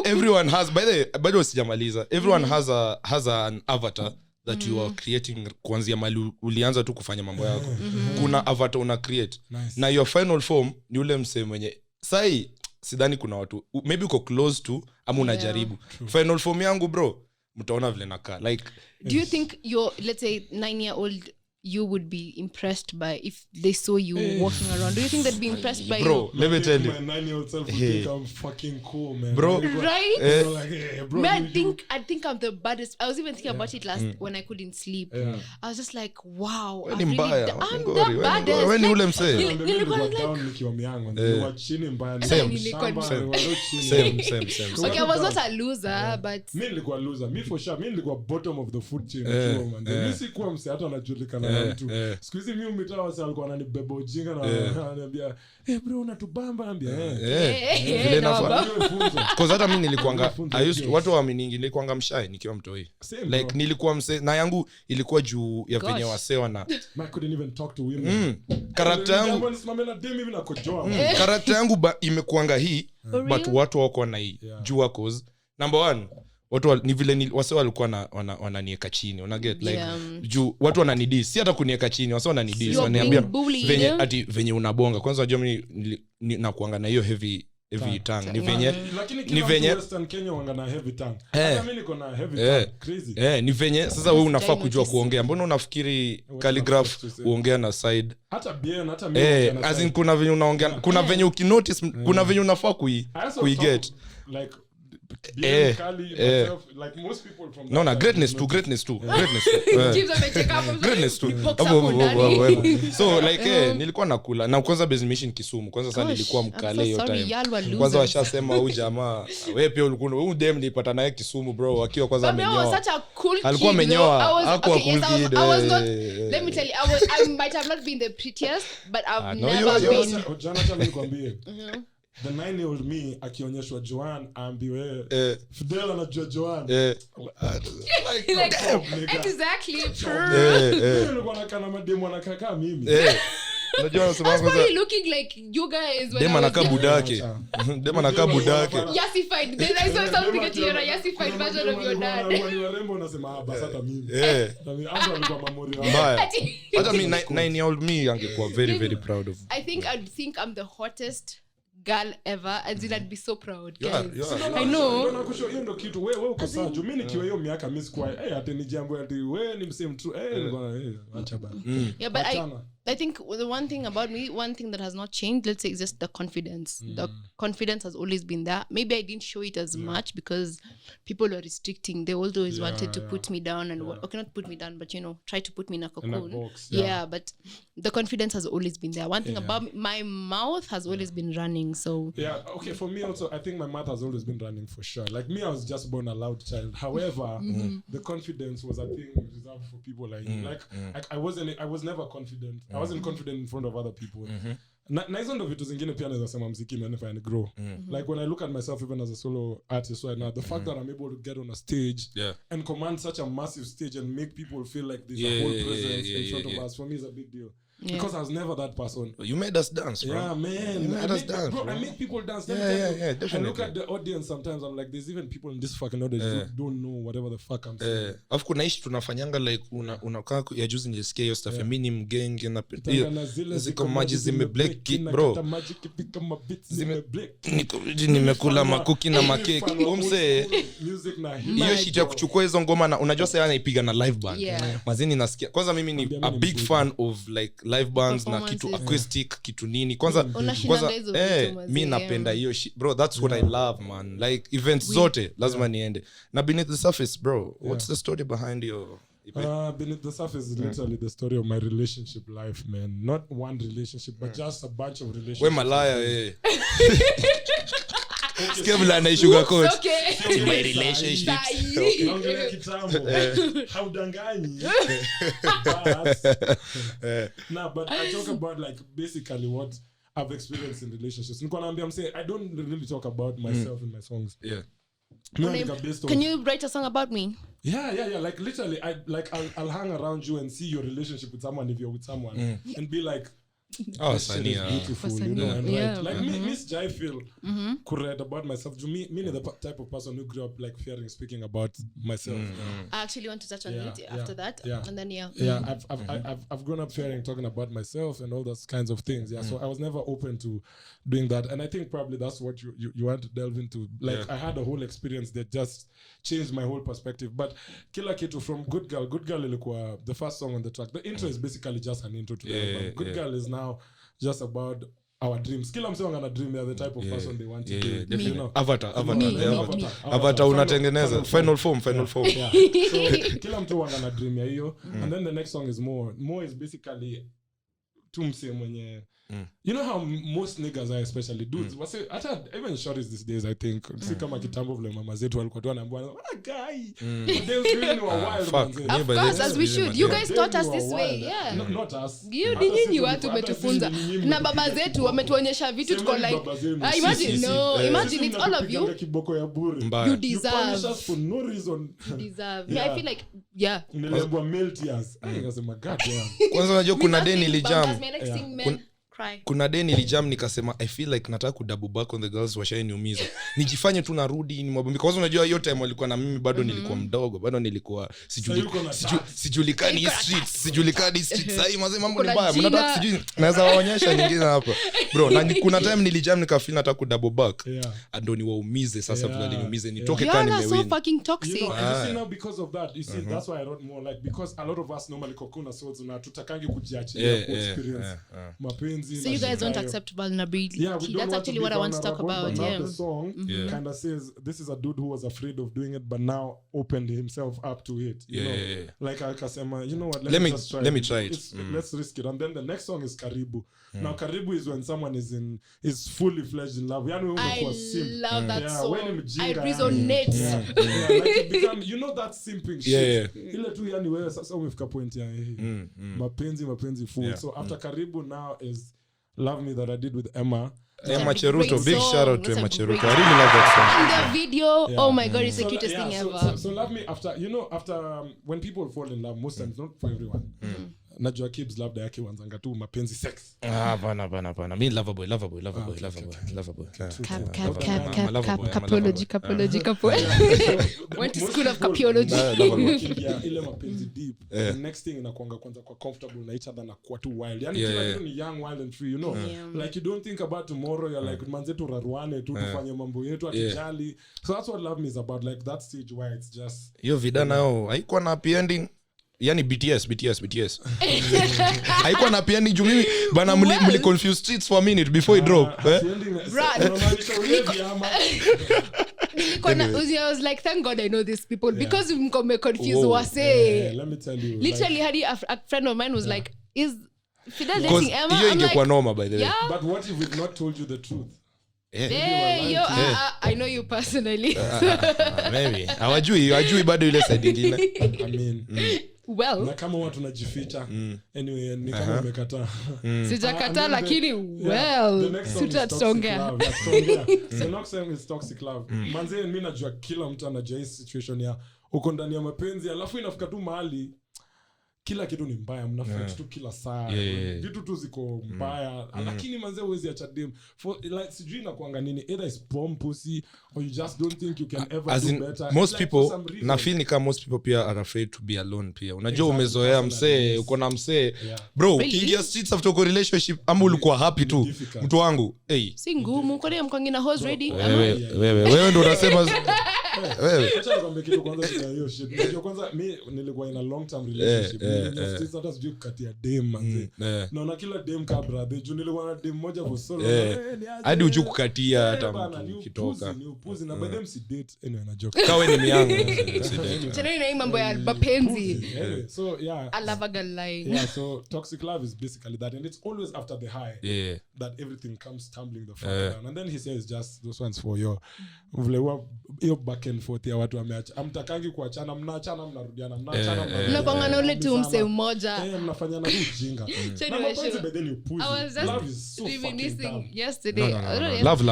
everyone has by the way bado sijamaliza everyone has an avatar that you are creating kuanzia mali ulianza tu kufanya mambo yako. Kuna avatar una create. Nice. Na your final form ni ule msee mwenye sai sidhani kuna watu maybe uko close to ama unajaribu. Final form yangu bro mtaona vile nakaa like do you think your let's say 9-year-old you would be impressed by if they saw you walking around? Do you think they'd be impressed by bro, you? Let me tell you. My 9-year-old self would think I'm fucking cool, man. Bro. Right? Like, bro, I think I'm the baddest. I was even thinking about it last when I couldn't sleep. I was just like, wow. I'm the baddest. When ule msee. Nilikuwa down nikiwa miangu. Nilikuwa chini mbaya. Same. Okay, I was not a loser, but mimi nilikuwa loser. Me for sure. Mimi nilikuwa bottom of the food chain. Mimi sikuwa msee hata anajulikana na mtu. Siku hizi mimi umetoa wasa alikuwa ananibeba ujinga na ananiambia bro unatubamba anambia vile nafaa cuz hata mimi nilikuanga watu waaminingi nilikuanga mshy nikiwa mtoi like nilikuwa mse na yangu ilikuwa juu ya venye wasewa na I couldn't even talk to women. Character yangu imekuanga hii but watu wako na hii juu cause number 1 watu ni vile wase walikuwa wananieka chini una get like juu watu wananidii si hata kunieka chini wase wananidii wananiambia venye unabonga kwanza unajua mimi nakuanga na hiyo heavy tongue ni venye Western Kenya wanga na heavy tongue hata mimi niko na heavy tongue crazy ni venye sasa wewe unafaa kujua kuongea mbona unafikiri calligraph uongea na side hata bien hata mimi as in kuna venye unaongea kuna venye ukinotice kuna venye unafaa kuiget like like most people from no greatness too so like nilikuwa nakula na kwanza base mission Kisumu kwanza sasa nilikuwa mkale hiyo time kwanza washasema huyu jamaa wewe pia ulikuwa huyu dem nilipata naye Kisumu bro akiwa kwanza amenyoa alikuwa amenyoa hakuwa cool kid let me tell you I might have not been the prettiest but I've never been Jonathan nikwambie the 9-year-old me akionyeshwa Joan ambiwe Fidel anajua Joan like exactly true nilikuwa nakana mademu anakaka mimi unajua unasema kwanza looking like you guys when dema nakaa budake dema nakaa budake yassified then I saw something at your yassified version of your dad wani warembo unasema basi hata mimi hata alikuwa mamori mbaya hata mimi 9-year-old me angekuwa very very proud of I think I'm the hottest girl ever, and I'd be so proud, You guys. are. I know. Ndio nakusho hiyo ndo kitu wewe uko sawa juu mimi nikiwa hiyo miaka mimi sikuwa ati ni jambo ati wewe ni msame true acha bana. Yeah, but I think the one thing about me, one thing that has not changed, let's say, is just the confidence. The confidence has always been there. Maybe I didn't show it as much because people were restricting. They always wanted to put me down and okay, not put me down, but try to put me in a cocoon. In a box, but the confidence has always been there. One thing about me, my mouth has always been running. So okay, for me also, I think my mouth has always been running for sure. Like me, I was just born a loud child. However, the confidence was a thing reserved for people like me. Like I was never confident. I wasn't confident in front of other people. Na hizo ndo vitu zingine pia naweza sema muziki imenifanya ni grow. Like when I look at myself even as a solo artist right now, the fact that I'm able to get on a stage and command such a massive stage and make people feel like there's a whole presence in front of us, for me is a big deal. Because I was never that person. You made us dance, bro. Yeah, man. You made us dance, bro. I make people dance. Yeah, definitely. I look at the audience sometimes, I'm like, there's even people in this fucking audience who don't know whatever the fuck I'm saying. Afu kuna ishi tunafanyanga like unakaa ya juzi nilisikia hiyo stuff ya mimi ni mgenge na ziko maji zimebleki bro. Nimekula makuki na makeki. Umse hiyo shit ya kuchukua hizo ngoma na unajua sasa anaipiga na live band. Mazini nasikia. Kwanza mimi ni a big fan of like live bands na kitu acoustic kitu nini kwanza mi napenda hiyo shit bro. That's what I love, man. Like events zote lazima niende. Na Beneath the Surface, bro, what's the story behind your Beneath the Surface is literally the story of my relationship life, man. Not one relationship but just a bunch of relationships. We malaya Skebla anaishuga coach. Okay. My relationships. Naongelea kitambo. Haudanganyi. But I talk about like basically what I've experienced in relationships. Niko naambia mse, I don't really talk about myself in my songs. Yeah. Can you write a song about me? Yeah. Like literally, I'll hang around you and see your relationship with someone if you're with someone, and be like, Sania. Beautiful, you know, and like Miss Jai feel could write about myself. Me the type of person who grew up like fearing speaking about myself. I actually want to touch on it after that, and then I've grown up fearing talking about myself and all those kinds of things. So I was never open to doing that, and I think probably that's what you want to delve into. Like I had a whole experience that just changed my whole perspective. But Kila Kitu from Good Girl ilikuwa the first song on the track. The intro is basically just an intro to the album. Good Girl is now just about our dreams. Kila mse wangana dream, they are the type of person they want to be. You know? Avatar unatengeneza final form. So kila mtu wangana dream ya hiyo. And then the next song is more is basically tumse mwenye you know how most niggas are, especially dudes, even shorties these days, I think si kama kitambo vile mama zetu walikuwa tu wanaambiwa what a guy, but they really were wild ones. Of course, as we should. You guys taught us this way. Yeah, not us. You nyinyi watu umetufunza na baba zetu wametuonyesha vitu tuko like imagine it's all of you. Kiboko ya bure. You deserve for no reason. You deserve. I feel like nilikuwa melt years. Nikasema god damn. Kwanza unajua kuna deni ilijam. Cry. Kuna day nilijam nikasema I feel like nataka ku double back on the girls washaniumiza. Nijifanye tu narudi ni mwabombi. Kwa sababu unajua hiyo time walikuwa na mimi bado nilikuwa mdogo, bado nilikuwa sijulikani streets. Sasa mazee mambo ni mbaya. Mnataka sijui naweza waonyesha nyingine hapa. Bro, na kuna time nilijam nikafeel nataka ku double back. Ando niwaumize sasa vile niumize nitoke kama nimewin. So fucking toxic. You know, now because of that, you see that's why I wrote more like because a lot of us normally kokuna swords na tutakangi kujiachia experience. Mapenzi. So you guys don't accept vulnerability. That's actually what I want to talk about. The song kind of says this is a dude who was afraid of doing it but now opened himself up to it. You know? Like akasema, you know what? Let me try it. Let's risk it. And then the next song is Karibu. Now Karibu is when someone is fully fledged in love. I love that song. I resonate. Like become, you know that simping shit. Ile tu yani wewe sasa umefika point ya mapenzi full. So after Karibu now is Love Me that I did with Emma Cheruto. Big shout out to Emma Cheruto. I really love that song. And the video, oh my god, it's the cutest thing ever. So Love Me after when people fall in love, most times not for everyone. najua Kibs labda yake wanzanga tu mapenzi sex. Bana. Mimi lover boy. Capology. Went to school of capology. Ile mapenzi deep. The next thing inakuanga kwanza kwa comfortable na each other na kwa too wild. Yani kila kitu ni young, wild and free, you know. Like you don't think about tomorrow, you're like manze tu raruane tu tufanye mambo yetu atijali. So that's what love me is about, like that stage where it's just hiyo vida nao haikuwa na happy ending. Yani BTS haikuwa na happy ending juu mimi bana mli confuse streets for a minute before it drop. I was like, thank God I know these people because we confused wase. Let me tell you. Literally had a friend of mine was like, is Fidel dating Emma? Hiyo ingekuwa noma by the way. Yeah. But what if we've not told you the truth? I know you personally. Maybe. Hawajui bado ile side nyingine. I mean, well, na kama watu najificha. Anyway, ni kama umekataa. Sijakataa lakini well, tutaongea. The next song is toxic love. Manze mimi najua kila mtu anajua hii situation ya uko ndani ya mapenzi alafu inafika tu mahali kila kitu ni mbaya, mnafight tu kila saa. Vitu tu ziko mbaya. Lakini manze huwezi acha dem. For like sijui na kuanga nini, either is bomb pussy or you just don't think you can ever do better. Most like people na feel ni kama most people pia are afraid to be alone pia. Unajua umezoea msee, uko na msee. Bro, ukiingia streets after a relationship ama ulikuwa happy tu. Mtu wangu, si ngumu kwa nini mkangina hose ready? Wewe ndio unasema acha nikwambie kitu kwanza kwa hiyo shit. Unajua kwanza mimi nilikuwa in a long term relationship. Hata sijui kukatia dem manze. Naona kila dem ka brother. Juu nilikuwa na dem moja for so long. Hadi uju kukatia hata mtu kitoka. Ni upuzi na by them si date anyway na joke. Kawe ni miangu. Tena ina mambo ya mapenzi. So yeah. I love a girl lying. Yeah, so toxic love is basically that, and it's always after the high that everything comes tumbling the fuck down. And then he says just those ones for your hiyo back and forth ya watu wameacha. Amtakangi kuachana, mnaachana mnarudiana, mnaachana mnarudiana. Mnakuanga ule tu mse mmoja. Mnafanya na ujinga. Na mapenzi by then you push. Love is so fucking dumb. Yesterday. Love.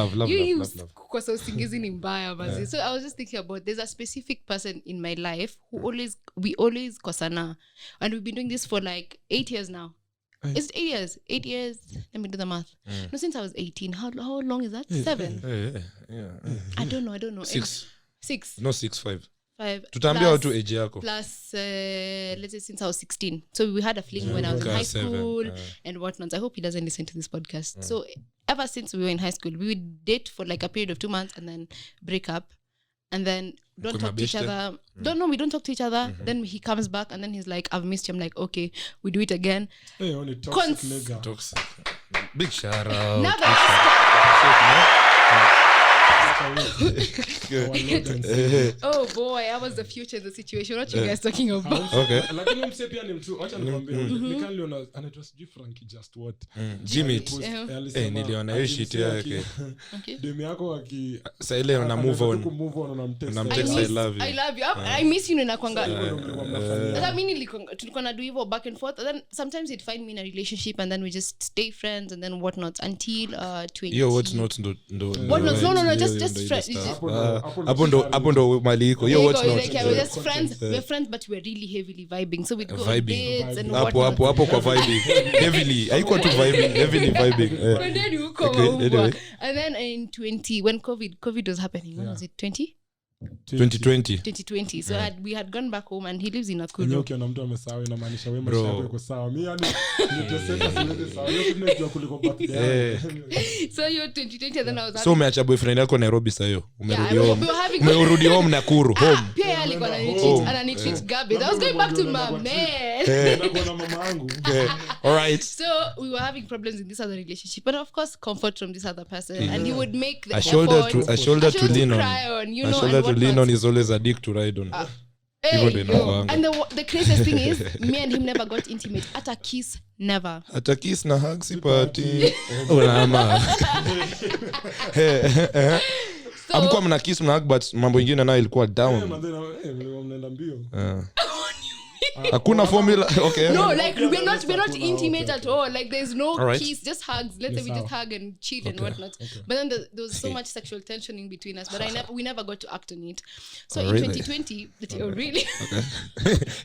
Kwa sababu usingizi ni mbaya basi. So I was just thinking about there's a specific person in my life who we always kosana, and we've been doing this for like 8 years now. It's 8 years. 8 years. Let me do the math. No, since I was 18. How long is that? 7. I don't know. 6. 6. No, 6, 5. 5. Tutaambia watu age yako. Plus, let's say since I was 16. So we had a fling when I was in high school and whatnot. I hope he doesn't listen to this podcast. So ever since we were in high school, we would date for like a period of 2 months and then break up. And then don't talk to each other. We don't talk to each other. Then he comes back and then he's like, I've missed you. I'm like, okay, we do it again. Hey, only toxic nigga. Toxic. Big shout out. Oh boy, I was the future in the situation. What you guys talking about? Okay. Lakini mse pia ni mtu. Acha nikwambie. Nikaliona anaitwa sijui Frankie just what. Jimmy. Niliona hiyo shit yake. Demi yako aki sasa ile una move on. Unamtext I love you. I love you. I miss you na kwanga. Sasa mimi tulikuwa na do hivyo back and forth, and then sometimes he'd find me in a relationship and then we just stay friends and then whatnot until 20. Yo, what's not no, just friends. Hapo ndo mali iko. Yo, what's not. We're just friends. We're friends but we're really heavily vibing. So we'd go on dates and whatnot. Hapo kwa vibing. Heavily. Haiko tu vibing, heavily vibing. And then in 20 when COVID was happening, when was it? 2020. So we had gone back home and he lives in Nakuru. Ukiona mtu amesahau inamaanisha wewe maisha yako iko sawa. Mimi yani niteseka siwezi sawa. Hiyo kitu ndio kuliko birthday. So you 2020 then I was so umeacha boyfriend yako Nairobi sasa hiyo. Umerudi home Nakuru home. Pia alikuwa ananitreat garbage. I was going back to my man. Ndio na mama yangu. All right. So we were having problems in this other relationship, but of course comfort from this other person, and he would make the a shoulder to lean on. You know, shoulder to lean on is always a dick to ride on. And the craziest thing is me and him never got intimate. At a kiss, never. At a kiss na hug si party. Unama. Amkuwa mna kiss mna hug but mambo ingine nayo ilikuwa down. Mnaenda mbio. Hakuna formula. Okay. No, like we're not intimate at all. Like there's no right. kiss, just hugs. Let's say we just hug and chill and whatnot. But then there was so much sexual tension in between us. But we never got to act on it. So in 2020, really?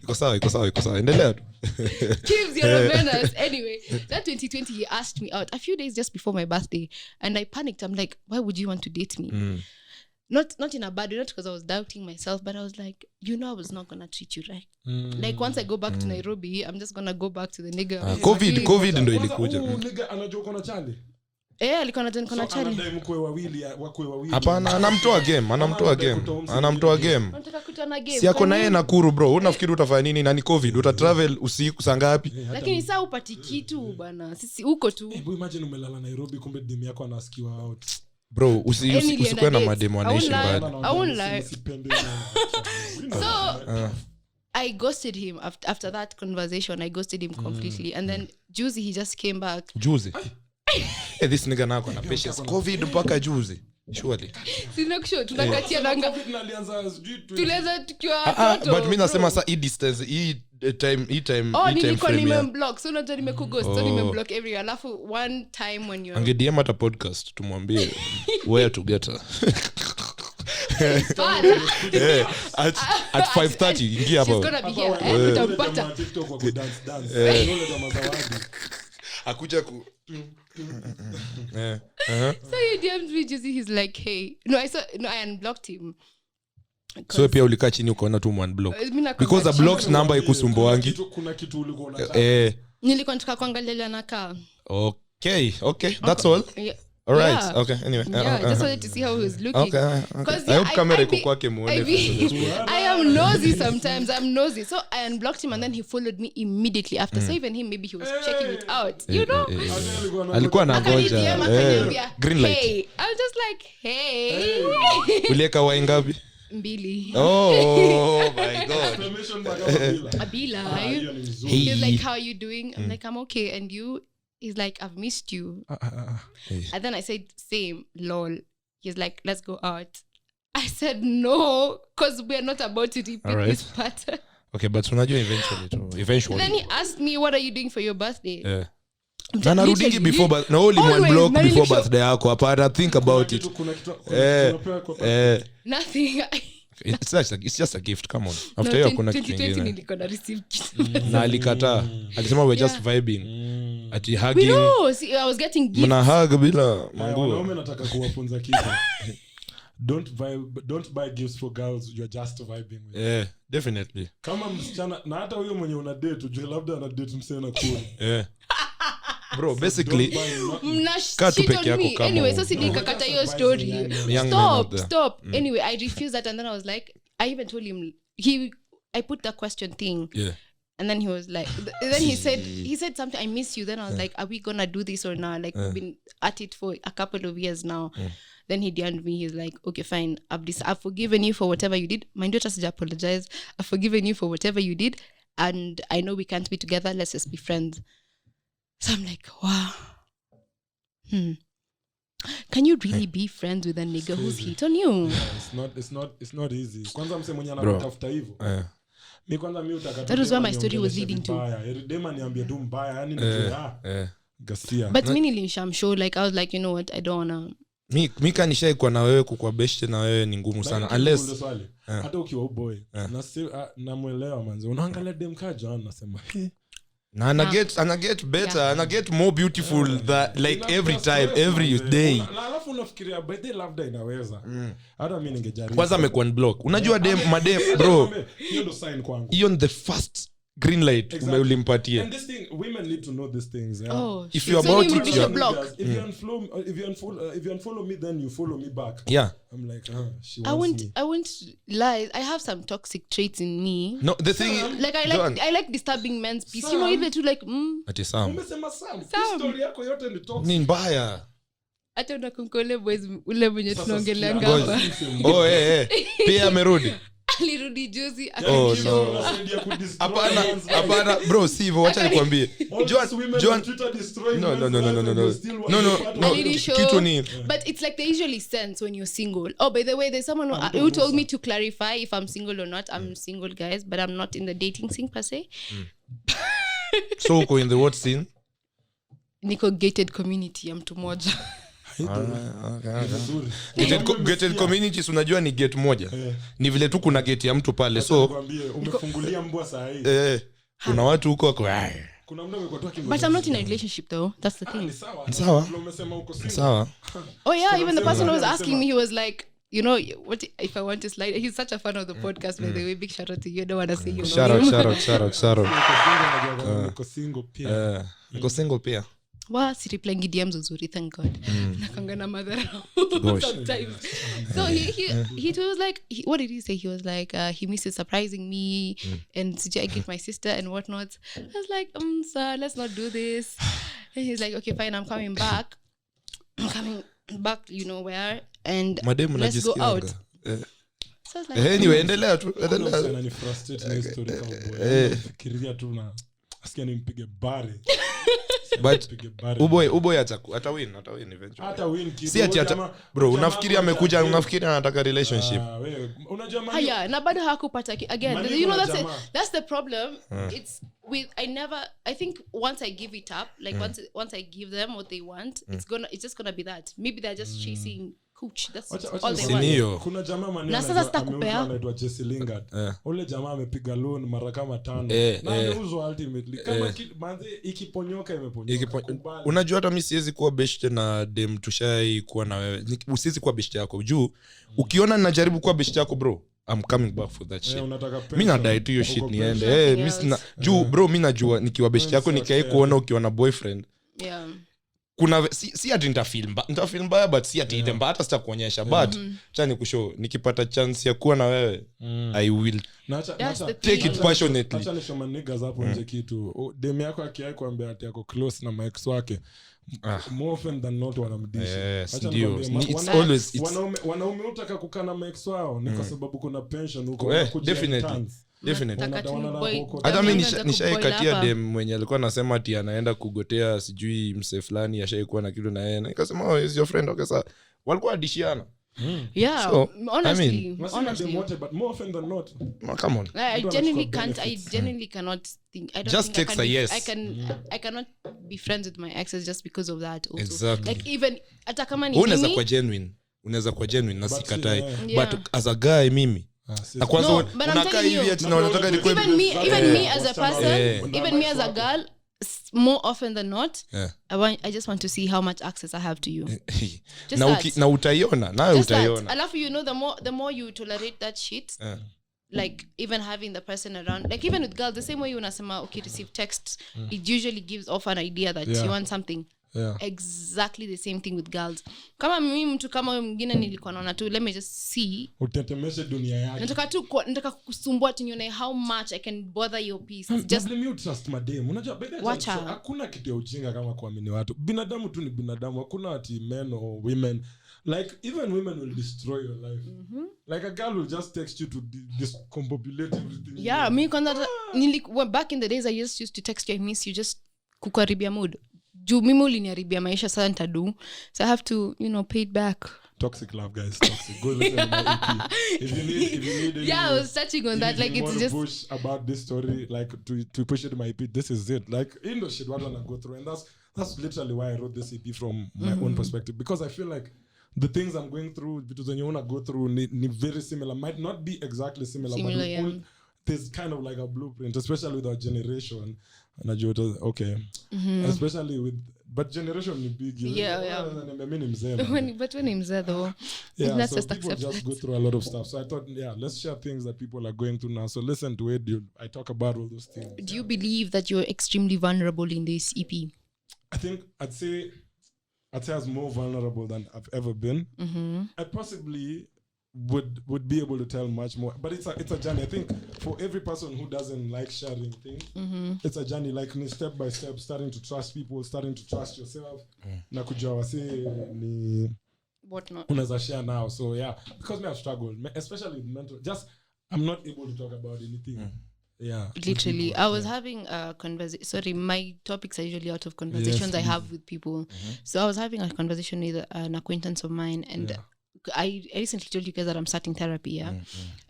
Iko sawa. Endelea. Kids, you're a menace. Anyway, that 2020 he asked me out a few days just before my birthday, and I panicked. I'm like, why would you want to date me? Not in a bad way, not because I was doubting myself, but I was like, I was not gonna treat you right. Like once I go back to Nairobi, I'm just gonna go back to the nigga. COVID ndo ilikuja. Nigga anajua kuna chali. Alikuwa anajua chali. Anadai mkwe wawili. Hapana, anamtoa game. Unataka kutana game. Si yako naye Nakuru bro. Unafikiri utafanya nini na ni COVID? Uta-travel usiku saa ngapi? Lakini saa upati kitu bana. Sisi uko tu. Hebu imagine umelala Nairobi kumbe demu yako anasikiwa out. Bro, usikuwe na mademu wanaishi bad. I won't lie. So I ghosted him after that conversation. I ghosted him completely, and then Juicy he just came back. Juicy. Hey, this nigga na kuna patience. COVID mpaka Juicy. Surely. Sina sure tunakatia nanga. Tulianza tukiwa toto. But mimi nasema sa distance time nilikuwa nimemblock. So unajua nimekughost. So nimemblock everywhere. Alafu one time when you angedm hata podcast tumwambie where to get her. At 5:30 ingia hapo. She's gonna be here. Utampata. TikTok wako dance. Akuja ku So he DM'd me Juicy, he's like, hey. I unblocked him. So pia ulikaa chini ukaona tu unblock. Because a blocked number ikusumbuangi. Kuna kitu ulikuwa unataka. Nilikuwa nataka kuangalia nakaa. Okay. That's all. Yeah. All right. Yeah. Okay. Anyway. Just wanted to see how he was looking. Okay. I hope camera iko kwake muone. I am nosy sometimes. I'm nosy. So I unblocked him and then he followed me immediately after. So even him, maybe he was checking it out. You know? Alikuwa anangoja. Green light. Hey. I was just like, hey. Ulieka wine ngapi? 2. Oh my god. Abila. He's like, how are you doing? I'm like, I'm okay. And you? He's like, I've missed you. And then I said, same, lol. He's like, let's go out. I said, no, because we're not about to repeat this pattern. Okay, but unajua eventually. Then he asked me, what are you doing for your birthday? Yeah. Na narudingi before birthday. Na only one block before birthday yako. Apart, think about it. Nothing. It's just a gift. Come on. After you kuna kitu kingine. Nilikuwa na receive na alikataa. Alisema we're just vibing. Ati hugging. We know. See, I was getting gifts. Mna hug bila manguo. Wanaume nataka kuwafunza kitu. Don't buy gifts for girls you're just vibing with. Yeah, definitely. Kama msichana na hata huyo mwenye una date ujue labda ana date msichana cool. Yeah. Bro, basically cut peke yako kama. Anyway, so sidikakata hiyo story. Stop. Anyway, I refused that and then I was like, I even told him I put the question thing. Yeah. And then he was like, then he said something, I miss you. Then I was like, are we gonna do this or not? Like we've been at it for a couple of years now. Then he DM'd me. He's like, okay, fine. I've forgiven you for whatever you did. My daughter said, apologize. I've forgiven you for whatever you did. And I know we can't be together. Let's just be friends. So I'm like, wow. Can you really be friends with a nigga who's hit on you? Yeah, it's not easy. Kwanza mse mwenye anatafuta hivyo. Mi kwanza mi utakata. That was where my story was leading to. Dema niambia tu mbaya, yani nijua gasia. But mimi nilishamshow, like I was like, you know what, I don't wanna. Mi kanishai kwa na wewe kukwa beshte na wewe ni ngumu sana unless hata ukiwa boy na muelewa manzi unaangalia dem kaja nasema na ana get better ana get more beautiful that like every day na alafu unafikiria by the love day inaweza hata mimi ningejaribu kwanza amekuwa unblock unajua madem bro hiyo ndo sign kwangu hiyo the first green light umeulimpatia and this thing women need to know these things if you about it you block if you unfollow me then you follow me back I'm like she wants I won't lie I have some toxic traits in me no the thing like I like disturbing men's peace you know even to like ati Sam umesema Sam story yako yote ni toxic ni mbaya hata unakonkole boys ule mwenye tunaongelea ngamba pia amerudi alirudi juzi Oh, akishow. no. Unasaidia kudestroy Hapana, man's life. hapana bro, si hivyo, wacha nikwambie. All these women on Twitter destroying No, man's life and you still want to be part of Ali it. show, kitu ni but it's like they usually sense when you're single. Oh, by the way, there's someone who told me to clarify if I'm single or not. I'm single, guys, but I'm not in the dating scene per se. so uko in the what scene? Niko gated community ya mtu moja. Gated communities unajua ni gate moja. Ni vile tu kuna gate ya mtu pale. So umefungulia mbwa saa hii. Kuna watu huko wako Kuna mtu amekuwa talking But I'm not in a relationship though. That's the thing. sawa. Umesema uko single. Sawa. Oh yeah, even the person who was asking me, he was like, you know, what if I want to slide? He's such a fan of the podcast, by the way. Big shout out to you. I don't want to say your name. Shout out. Niko single pia. Niko single pia. Wow, si replying DMs uzuri, thank God. Nakangana madharau sometimes. So he was like, what did he say? He was like, he misses surprising me and I get my sister and whatnot. I was like, sir, let's not do this. And he's like, okay, fine, I'm coming back. I'm coming back, you know where, and Mademu let's go out. So I was like, Anyway, endelea tu. Ni frustrate na story kama boy. Fikiria tu na asikia nimpige bari. But uboy ata win eventually. Hata win kitu. Si ati bro, unafikiri amekuja, unafikiri anataka relationship. Unajua man. Haya, na bado hakupata again. You know that's the problem. It's with I think once I give it up, like once I give them what they want, it's just gonna be that. Maybe they're just chasing cooch. That's all they want. Kuna jamaa maneno. Na sasa sitakupea. Anaitwa Jesse Lingard. Ule jamaa amepiga loan mara kama 5. Na ameuzwa ultimately. Kama manze ikiponyoka imeponyoka. Unajua hata mimi siwezi kuwa best na dem tushai kuwa na wewe. Usiwezi kuwa best yako. Juu ukiona ninajaribu kuwa best yako bro, I'm coming back for that shit. Mimi nadai tu hiyo shit niende. Mimi sina juu bro, mimi najua nikiwa best yako nikai kuona ukiwa na boyfriend. Yeah. Kuna si ati nitafilm mbaya but si ati itemba hata sitakuonyesha but cha nikushow nikipata chance ya kuwa na wewe I will take it passionately. Acha nishoma niggas hapo nje kitu. Dem yako akiai kuambia ati yako close na ex wake. More often than not wanamdishi. Yes, ndio. It's always wanaume utaka kukana na ex wao ni kwa sababu kuna pension huko. Definitely. Hata mimi nishaikatia dem mwenye alikuwa anasema ati anaenda kugotea sijui mse fulani ashaikuwa na kitu na yeye. Nikasema oh, is your friend? Okay, sasa walikuwa adishiana. Yeah, so, honestly. But more often than not. No, come on. I genuinely cannot think. I don't just think text a yes. I cannot be friends with my exes just because of that also. Exactly. Like even hata kama ni unaweza kwa genuine na sikatai. But as a guy mimi kwanza unakaa hivi ati unataka even me as a person, even me as a girl, more often than not, I just want to see how much access I have to you. Na utaiona, nawe utaiona. Alafu you know the more you tolerate that shit, like even having the person around, like even with girls, the same way unasema okay, receive texts, it usually gives off an idea that you want something. Exactly the same thing with girls. Kama mimi mtu kama wewe mwingine nilikuwa naona tu, let me just see utetemeshe dunia yake. Nataka kukusumbua tu nione how much I can bother your peace. Just let me trust madam. Unajua hakuna kitu ya ujinga kama kuamini watu. Binadamu tu ni binadamu. Hakuna ati men or women. Like even women will destroy your life. Like a girl will just text you to discombobulate everything. Yeah, me kwanza back in the days I just used to text you, I miss you, just kukaribia mood. Juu mimi uliniharibia maisha sasa nitadu. So I have to, pay it back. Toxic love, guys. Toxic. Go listen to my EP. If you need any, I was touching on that. Like it's just push about this story, like to push it to my EP. This is it. Like in the shit what I go through, and that's literally why I wrote this EP from my own perspective, because I feel like the things I'm going through, because when you wanna go through, very similar. Might not be exactly similar, but there's kind of like a blueprint, especially with our generation. Okay. Especially with, but generation is big. But when he's there though, so just people just go through a lot of stuff. So I thought, let's share things that people are going through now. So listen to it. I talk about all those things. Do you believe that you're extremely vulnerable in this EP? I think I'd say I was more vulnerable than I've ever been. I possibly would be able to tell much more, but it's a journey. I think for every person who doesn't like sharing things, it's a journey, like step by step, starting to trust people, starting to trust yourself. Na kujua wase ni whatnot unaweza share now. So because me I've struggled, especially with mental, just I'm not able to talk about anything. Yeah, literally I was having a conversation. Sorry, my topics are usually out of conversations I have with people. So I was having a conversation with an acquaintance of mine, and I recently told you guys that I'm starting therapy,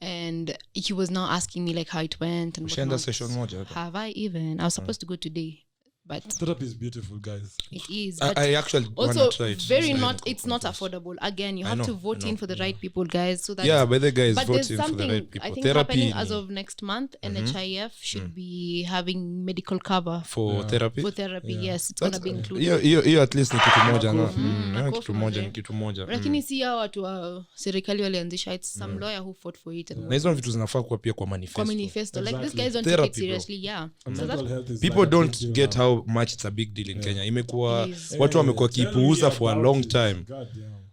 and he was now asking me like how it went and what. Have I even? I was supposed to go today, but therapy is beautiful, guys. it is. I actually also try it. very not. It's not affordable. Again, you have to vote in for the right people, guys. So that but the guys but there's voting for the something right people. I think Therapy happening as of next month. NHIF should be having medical cover for therapy. for therapy. Yes, it's gonna be included. Hiyo at least ni kitu moja na makofi kitu moja. Lakini si hao watu wa serikali walianzisha, it's some lawyer who fought for it. Na hizo vitu zinafaa kuwa pia kwa manifesto. Like these guys don't take it seriously. So that people don't get how much it's a big deal in Kenya. Imekuwa watu wamekuwa kipuuza for a long time.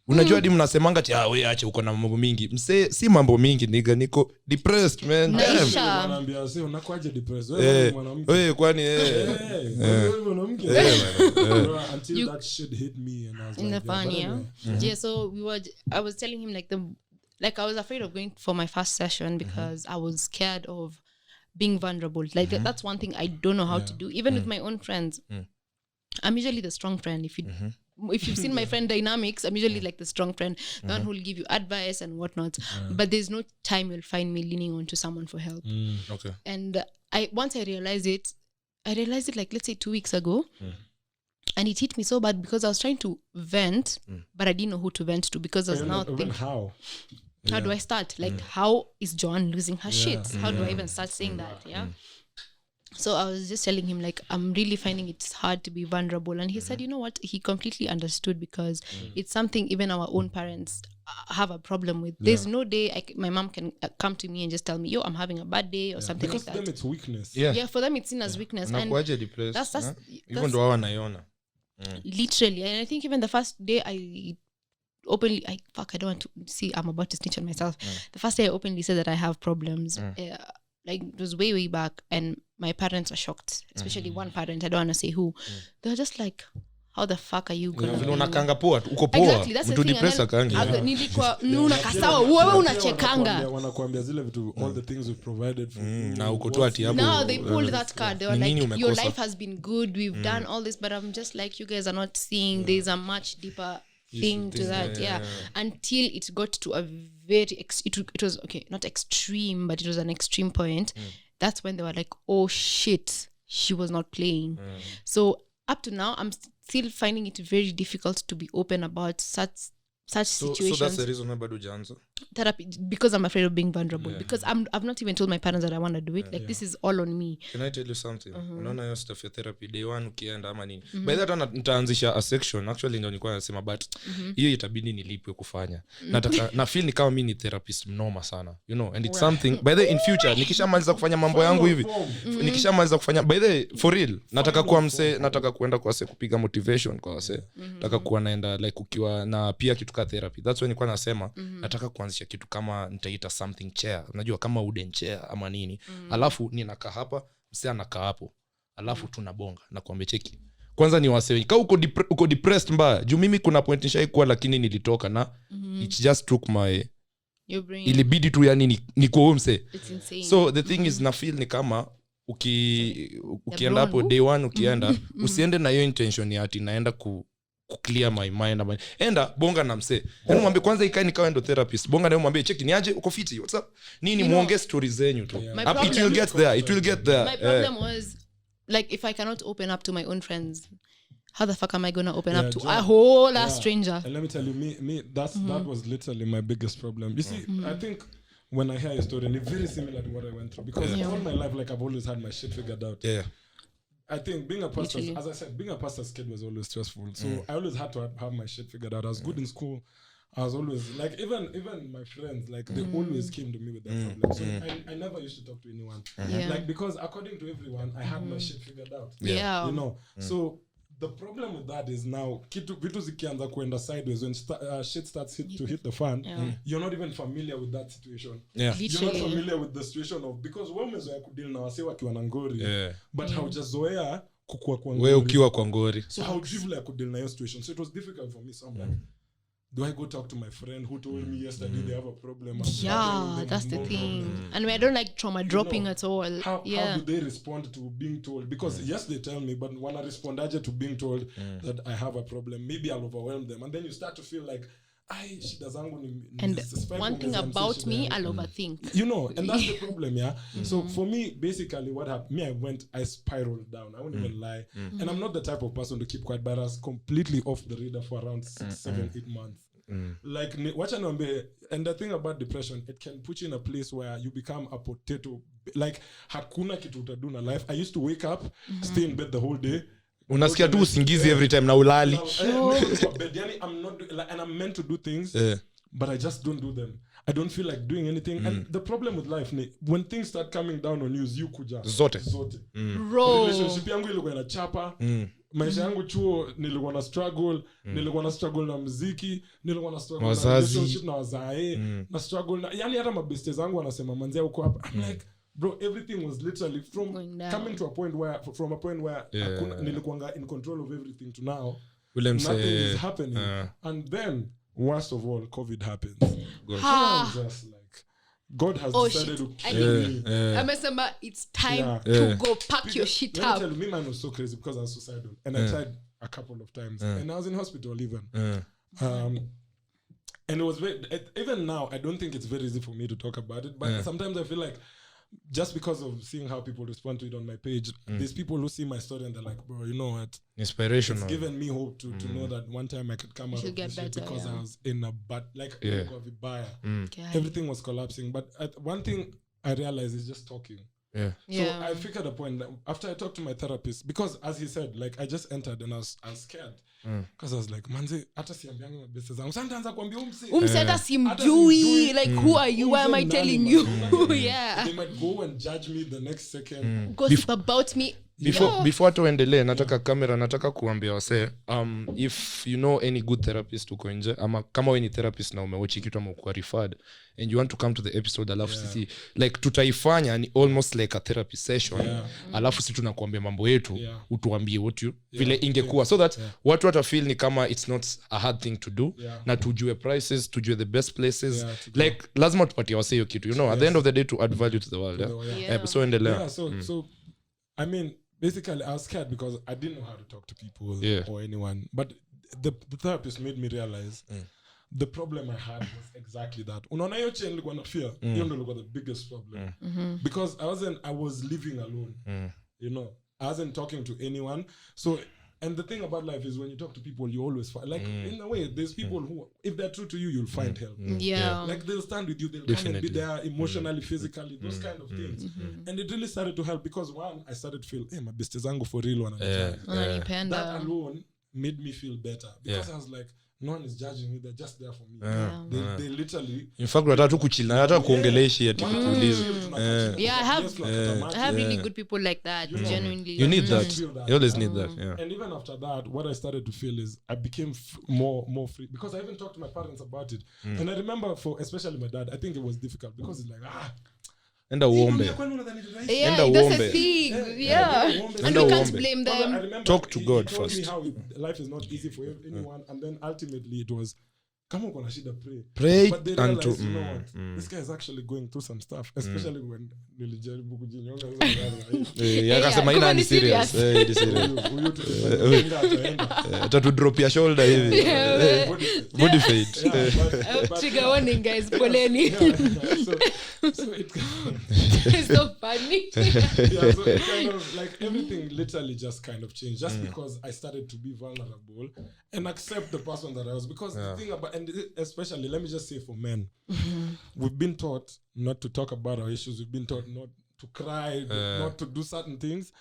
Unajua hadi mnasemanga ati wewe acha uko na mambo mingi. Mse si mambo mingi nigga, niko depressed man. Naambia sasa unakwaje depressed? Wewe mwanamke. Wewe kwani wewe mwanamke. Until that shit hit me and I was in like, the fun, so I was telling him like I was afraid of going for my first session because I was scared of being vulnerable. Like that's one thing I don't know how to do, even with my own friends. I'm usually the strong friend. If you've seen my friend dynamics, I'm usually like the strong friend, the one who will give you advice and whatnot. But there's no time you'll find me leaning onto someone for help. Okay. And once I realized it like, let's say 2 weeks ago. And it hit me so bad because I was trying to vent, but I didn't know who to vent to because I was now thinking, how do I start? Like, how is Joanne losing her shit? How do I even start saying that? So I was just telling him, like, I'm really finding it's hard to be vulnerable. And he said, you know what? He completely understood because it's something even our own parents have a problem with. There's no day my mom can come to me and just tell me, yo, I'm having a bad day or something because like that. Because for them it's weakness. Yeah, for them it's seen as weakness. And that's even though wanaiona. Literally. And I think even the first day I don't want to see, I'm about to snitch on myself. The first day I openly said that I have problems. Like it was way back, and my parents were shocked, especially one parent, I don't want to say who. They were just like, how the fuck are you gonna unakanga poa uko poa exactly, that's mtu depressed akanga nilikuwa unakasawa wewe unachekanga wanakuambia zile vitu all the things we provided for na uko tu ati hapo now they pulled that card. They were like, your life has been good, we've done all this, but I'm just like, you guys are not seeing there's a much deeper thing to that. Until it got to a very it was okay, not extreme, but it was an extreme point. That's when they were like, oh shit, she was not playing. So up to now I'm still finding it very difficult to be open about such situations. So that's the reason why bado janza therapy, because I'm afraid of being vulnerable, because I've not even told my parents that I want to do it. Like this is all on me. Can I tell you something? Unaona hiyo stuff ya therapy day one ukienda ama nini, by that time nitaanzisha a section actually, ndio nilikuwa nasema but hiyo itabidi nilipwe kufanya. Nataka na feel ni kama mimi ni therapist mnoma sana, you know, and it's something by the in future nikishamaliza kufanya mambo yangu hivi, nikishamaliza kufanya by the for real, nataka kuwa mse, nataka kuenda kwa kupiga motivation kwa wase, nataka kuwa naenda like ukiwa na pia kitu ka therapy. That's when nilikuwa nasema nataka kuanzisha kitu kama nitaita something chair, unajua kama wooden chair ama nini, alafu ninakaa hapa, msee anakaa hapo, alafu tunabonga na kuambia cheki kwanza ni wasee kama uko depressed mbaya juu mimi kuna point nishaikuwa lakini nilitoka na it just took my ilibidi tu yani ni kwa msee. So the thing is na feel ni kama ukienda hapo day one ukienda usiende na hiyo intention ya ati naenda clear my mind, enda bonga na msee, yani mwambie kwanza ikae nikawa endo therapist, bonga na mwambie cheki niaje uko fiti, what's up nini, muongee stories zenyu tu, it will get there. My problem was like, if I cannot open up to my own friends, how the fuck am I gonna open up to a whole stranger? And let me tell you, me that was literally my biggest problem. You see, I think when I hear your story, and it's very similar to what I went through, because all my life, like I've always had my shit figured out. I think being a pastor, as I said, being a pastor's kid was always stressful. So I always had to have my shit figured out. I was good in school. I was always like, even my friends, like they always came to me with their problems. So I never used to talk to anyone, like because according to everyone, I had my shit figured out. You know. So the problem with that is now vitu zikianza kuenda sideways when shit starts to hit the fan, you're not even familiar with that situation. You're not familiar with the situation of, because wewe umezoea kudeal na wase wakiwa na ngori, but haujazoea kukua kwa ngori. Wewe ukiwa kwa ngori. So how do you like kudeal na your situation? So it was difficult for me sometimes. Do I go talk to my friend who told me yesterday they have a problem? Yeah, that's the thing. And I don't like trauma dropping at all. How do they respond to being told? Because yes, they tell me, but when I respond to being told that I have a problem, maybe I'll overwhelm them. And then you start to feel like, and one thing about me, I'll overthink. You know, and that's the problem, yeah? So for me, basically what happened, I spiraled down. I won't even lie. And I'm not the type of person to keep quiet, but I was completely off the radar for around 6, 7, 8 months. Like, and the thing about depression, it can put you in a place where you become a potato. Like, hakuna kitu utadu na life. I used to wake up, stay in bed the whole day. Unasikia tu usingizi every time na ulali. I'm not and I'm meant to do things, but I just don't do them. I don't feel like doing anything. And the problem with life, when things start coming down on you, you kuja zote. Relationship yangu ilikuwa inachapa. Maisha yangu chuo nilikuwa na struggle, na muziki, nilikuwa na struggle na relationship na wazae, na struggle na yani hata mabeste zangu wanasema manzia uko hapa. I'm like, bro, everything was literally coming to a point where nilikuwa in control of everything to now nothing is happening. And then worst of all, COVID happens. I'm just like, God has decided to kill me. Amesema it's time to go pack your shit up. Tell me, mine was so crazy because I was suicidal, and I tried a couple of times, and I was in hospital even. And it was even now, I don't think it's very easy for me to talk about it, but sometimes I feel like just because of seeing how people respond to it on my page, there's people who see my story and they're like, bro, you know what? Inspirational. It's given me hope to know that one time I could come out of this shit because I was in a bad, everything was collapsing. But one thing I realized is just talking. So I figured a point that after I talked to my therapist, because as he said, like I just entered and I was scared. Because I was like, manze, hata siambiangi mabeste zangu. Sometimes kuambia umse hata simjui. Like, who are you? Why am I telling you? Yeah. They might go and judge me the next second. Gossip about me. Before tuendelee, nataka kuambia wase, if you know any good therapist uko nje, ama kama wewe ni therapist na umewachi kitu ama uko referred and you want to come to the episode, alafu sisi like tutaifanya ni almost like a therapy session, alafu sisi tunakuambia mambo yetu, utuambie what you vile ingekuwa, so that watu watafeel ni kama it's not a hard thing to do, na tujue prices, tujue the best places, like lazima tupatie wase hiyo kitu, you know, at the end of the day to add value to the world. So endelea. So I mean, basically, I was scared because I didn't know how to talk to people or anyone. But the therapist made me realize the problem I had was exactly that. Unaona hiyo chain nilikuwa na fear. Hiyo ndio ilikuwa the biggest problem. Because I was living alone. You know, I wasn't talking to anyone. So, and the thing about life is when you talk to people, you always find, like, in a way, there's people who, if they're true to you, you'll find help. Like, they'll stand with you, they'll come and be there emotionally, physically, those kind of things. And it really started to help because, one, I started to feel, hey, my best zangu for real. That alone made me feel better. Because I was like, no one is judging me, they're just there for me. They literally... In fact, watatu kuchila, hata kuongeleshi ati kuuliza. I have really good people like that, genuinely. You need that. You always need that. And even after that, what I started to feel is I became more free. Because I even talked to my parents about it. And I remember, especially my dad, I think it was difficult because it's like, Enda uombe. That's a thing. And we can't blame them. Talk to God first. How life is not easy for anyone, and then ultimately it was, kama uko na shida, pray. But they realized, you know what, this guy is actually going through some stuff, especially when nilijaribu kujinyonga. Akasema ina ni serious. It is serious. Tatu drop your shoulder hivi. Body fade. Trigger warning, guys. Poleni. So it's so funny. So it kind of like everything literally just kind of changed just because I started to be vulnerable and accept the person that I was. Because the thing about, and especially, let me just say for men, we've been taught not to talk about our issues. We've been taught not to cry, not to do certain things.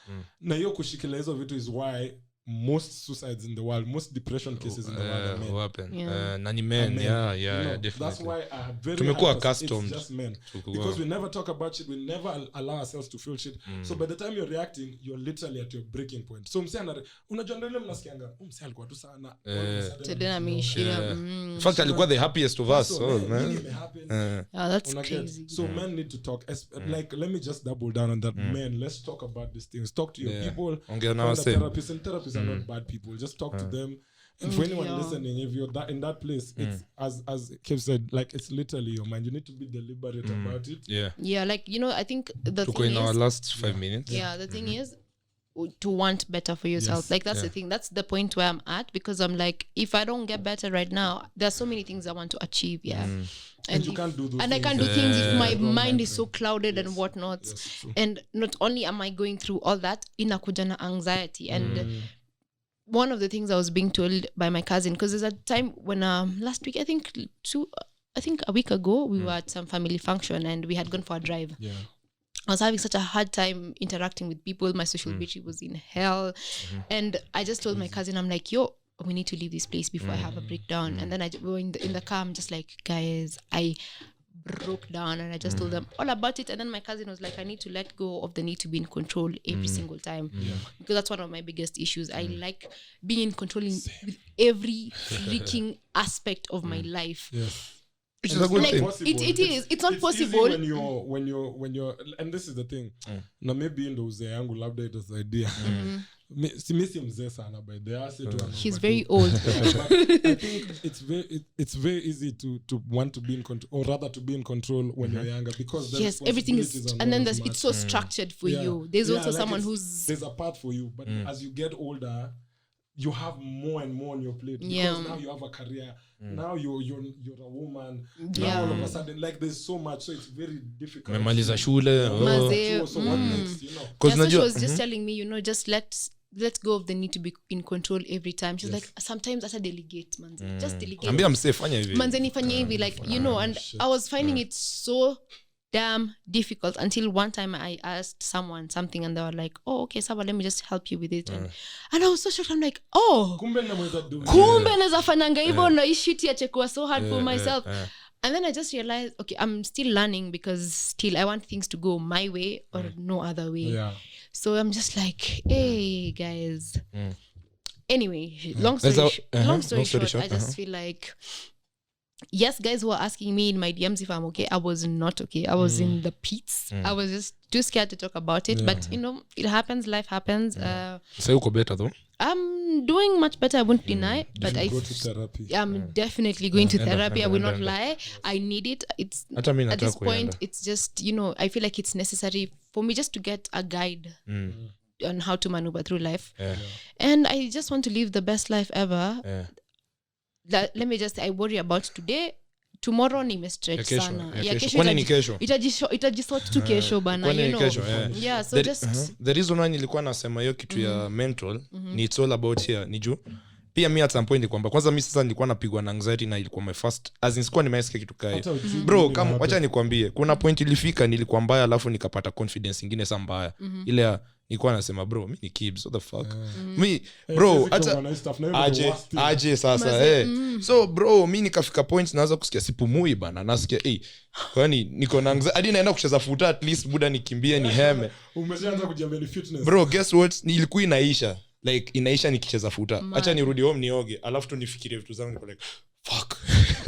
Na hiyo kushikilia hizo vitu is why most suicides in the world, most depression cases in the world happen. Nani men, definitely. That's why I have very tumekuwa accustomed. It's just men. Because we never talk about shit, we never allow ourselves to feel shit. So by the time you're reacting, you're literally at your breaking point. So msee unajua ndio mnasikianga, msee alikuwa tu sana. Tena ameishia. In fact, alikuwa the happiest of us, man. That's crazy. So men need to talk. Like, let me just double down on that. Men, let's talk about these things. Talk to your people. Ongea na wase. Therapists are not bad people. Just talk to them. And for anyone listening, if you're in that place, it's as Kev said, like it's literally your mind. You need to be deliberate about it. Yeah, like I think the to thing go in is, our last 5 minutes. the thing is to want better for yourself. Like that's the thing. That's the point where I'm at, because I'm like, if I don't get better right now, there's so many things I want to achieve. And you can't do those and things. I can't do things if my mind is so clouded and whatnot. And not only am I going through all that, inakuja na anxiety. And one of the things I was being told by my cousin, because there's a time when last week, I think a week ago, we were at some family function and we had gone for a drive. I was having such a hard time interacting with people. My social battery was in hell. And I just told my cousin, I'm like, yo, we need to leave this place before I have a breakdown. And then we were in the car, I'm just like, guys, I broke down, and I just told them all about it. And then my cousin was like, I need to let go of the need to be in control every single time, because that's one of my biggest issues. I like being in control with every freaking aspect of my life. Which is a good thing. It is. It's not possible when you're and this is the thing. Na maybe ndo uzee yangu labda itasaidia. Simisi mzee sana by the way. He's very old. I think it's very easy to want to be in control, or rather to be in control when you're younger, because everything is, and then it's so structured for you. There's also someone there's a part for you, but as you get older, you have more and more on your plate, because now you have a career. Now you're a woman. Now all of a sudden, like, there's so much, so it's very difficult. Memaliza shule. So what next, so she was just telling me, just let go of the need to be in control every time. She's like, sometimes I delegate, man. Just delegate. Ambia mse fanya hivi. Manze nifanye hivi, like, and I was finding it so damn difficult until one time I asked someone something and they were like, oh, okay, Saba, let me just help you with it. And I was so shocked. I'm like, oh, kumbe naweza fanyanga hivyo, na hii shit yachekuwa so hard for myself. And then I just realized, okay, I'm still learning, because still I want things to go my way or no other way. So I'm just like, hey, guys. Anyway, long story short, I just feel like, yes, guys were asking me in my DMs if I'm okay. I was not okay. I was in the pits. I was just too scared to talk about it. But, it happens. Life happens. So you go better though? I'm doing much better. I won't deny. But go to therapy. I'm definitely going to therapy. I will not lie. I need it. It's at this point, it's just, I feel like it's necessary for me just to get a guide on how to maneuver through life. And I just want to live the best life ever. Let me just say, I worry about today. Tomorrow ni stretch sana. Kesho itajisort tu kesho bana, so just the reason why nilikuwa nasema hiyo kitu ya mental ni it's all about here ni juu pia mi at some point kwamba kwanza mi sasa nilikuwa napigwa na anxiety, na ilikuwa my first as in sikuwa nimesikia kitu kai bro, kama wacha nikwambie, kuna point ilifika nilikuwa mbaya, alafu nikapata confidence nyingine sa mbaya ile nilikuwa nasema bro, mi ni kibs, what the fuck mi bro, hata aje sasa so bro, mi nikafika point naanza kusikia sipumui bana, nasikia kwani niko na anxiety hadi naenda kucheza futa, at least buda nikimbie ni heme. Umeshaanza kujiambia fitness bro, guess what, ilikuwa inaisha nikicheza futa, acha nirudi home nioge, alafu tu nifikirie vitu zangu, niko like fuck,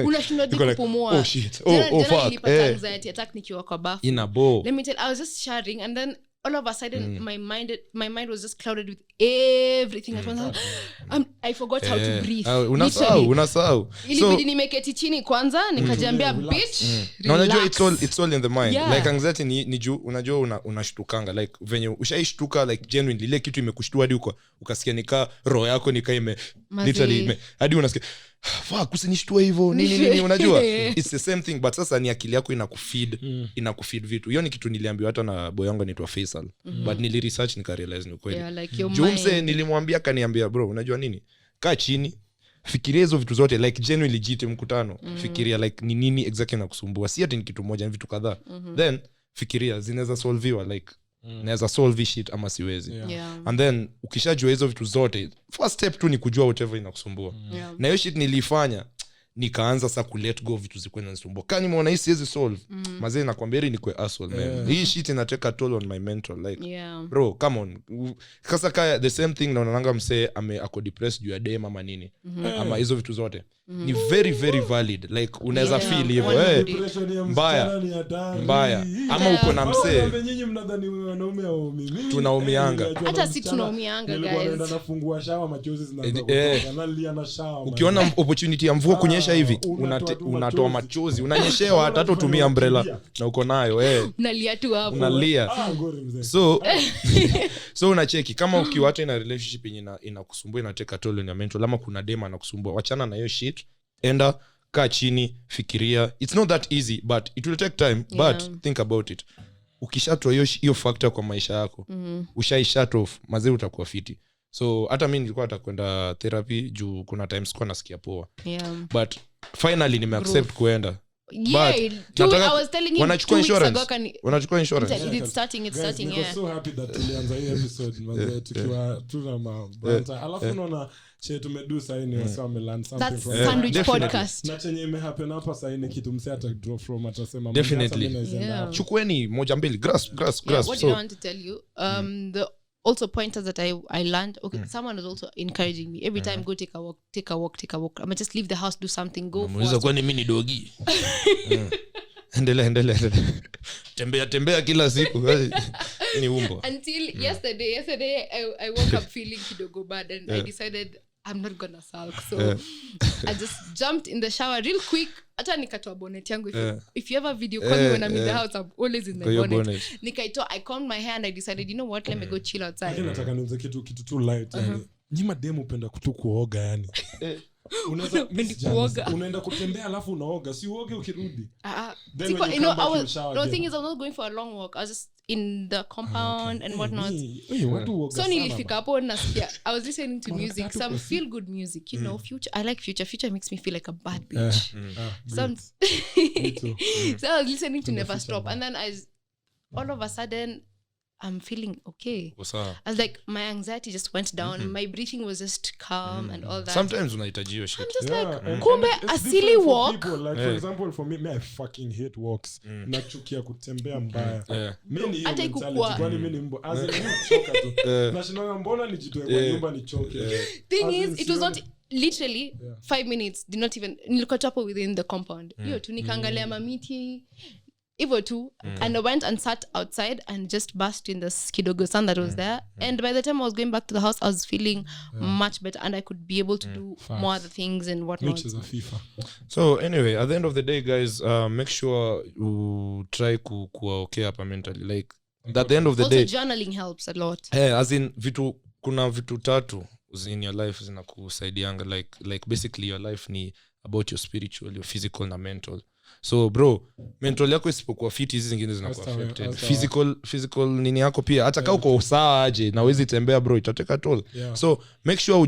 unashindwa kupumua. Oh shit, oh fuck, nilipata anxiety attack nikiwa kwa bafu. Let me tell, I was just shouting, and then all of a sudden my mind was just clouded with everything at once. I forgot how to breathe. Unasahau ilibidi nimeketi chini kwanza nikajiambia bitch unajua it's all in the mind. Like anxiety ni juu unajua unashtukanga like venye ushaishtuka like genuinely ile kitu imekushtua hadi ukasikia nika roho yako nika literally hadi unasikia fuck usinishtua hivyo nini unajua it's the same thing, but sasa ni akili yako inakufeed vitu. Hiyo ni kitu niliambiwa hata na boy wangu anaitwa Faisal, but nili research nika realize ni kweli. Jumse nilimwambia kaniambia bro, unajua nini, kaa chini fikiria hizo vitu zote like genuinely jite mkutano fikiria like ni nini exactly nakusumbua, si ati ni kitu moja, ni vitu kadhaa then fikiria zinaweza solviwa like naweza solve shit ama siwezi. And then ukishajua hizo vitu zote, first step tu ni kujua whatever inakusumbua. Na hiyo shit nilifanya nikaanza sasa kulet go vitu zikuwe zinanisumbua. Kani nimeona hii siwezi solve. Mazee nakwambia heri nikwe asshole man. Hii shit inateka toll on my mental like bro come on. Kasa kaya the same thing naonanga msee ako depressed juu ya dem ama nini. Ama hizo vitu zote. Ni very very valid like unaweza feel hivyo mbaya ama uko na msee nyinyi mnadhani wanaume au mimi tunaumianga hata si tunaumianga guys nilikuwa nafungua shower machozi zinaanza kutoka nalia na shower ukiona opportunity ya mvua kunyesha hivi unatoa machozi unanyeshewa hata utumia umbrella na uko nayo unalia tu hapo unalia so unacheki kama ukiwa hata in a relationship yenye inakusumbua inateka toll ya mental ama kuna dema anakusumbua wachana na hiyo shit enda kaa chini fikiria it's not that easy but it will take time but think about it ukishatoa hiyo factor kwa maisha yako ushaishut off mazee utakuwa fiti so hata mimi nilikuwa natakwenda therapy juu kuna times kwa nasikia poa but finally nimeaccept kuenda I was telling him wanachukua insurance it's starting yeah so happy that tulianza hii episode mazee tukiwa tuna mabanta alafu unaona che tumedu saini wasame learn something from sandwich podcast na chenye imehappen hapa saini kitu mse ata draw from atasema definitely chukueni moja mbili grasp what do I want to tell you the also pointers that I learned someone was also encouraging me every time go take a walk I'm just leave the house do something go for kwani mimi ni dogi endelea tembea kila siku ni umbo until yesterday I woke up feeling kidogo bad and I decided I'm not gonna sulk so I just jumped in the shower real quick hata nikatoa bonnet yangu if you ever video call me when I'm in the house I'm always in my bonnet nikaitoa I combed my hair and I decided you know what let me go chill outside nataka niuze kitu too light yani nyima demo upenda kuoga yani unaenda kutembea alafu unaoga si uoge ukirudi no thing is I'm not going for a long walk I was just in the compound and whatnot so nilifika hapo nasikia I was listening to music some feel good music you know future I like future makes me feel like a bad bitch so I was listening to Never Stop and then all of a sudden I'm feeling okay. I was like, my anxiety just went down. My breathing was just calm and all that. Sometimes unahitaji hiyo shit. I'm just like, kumbe a silly walk. Like for example, for me I fucking hate walks. Nachukia kutembea mbaya. Mimi hiyo mentality kwani mimi ni mbo. As in choka tu. Nashinanga mbona nijitoe kwa nyumba nichoke. Thing is, it was not literally 5 minutes. Did not even nilikuwa hapo within the compound. Hiyo tu nikaangalia mamiti. Evo too and I went and sat outside and just basked in the kidogo sun that was there and by the time I was going back to the house I was feeling much better and I could be able to do more other things and whatnot. Which is a FIFA. So anyway at the end of the day guys make sure you try kuwa okay hapa mentally like at the end of the also day also journaling helps a lot as in kuna vitu tatu in your life zinakusaidianga like basically your life ni about your spiritual your physical na mental so bro mental yako isipokuwa fit hizi zingine zinakuwa affected physical nini yako pia hata kama uko sawa aje na uwezi tembea bro itateka toll so make sure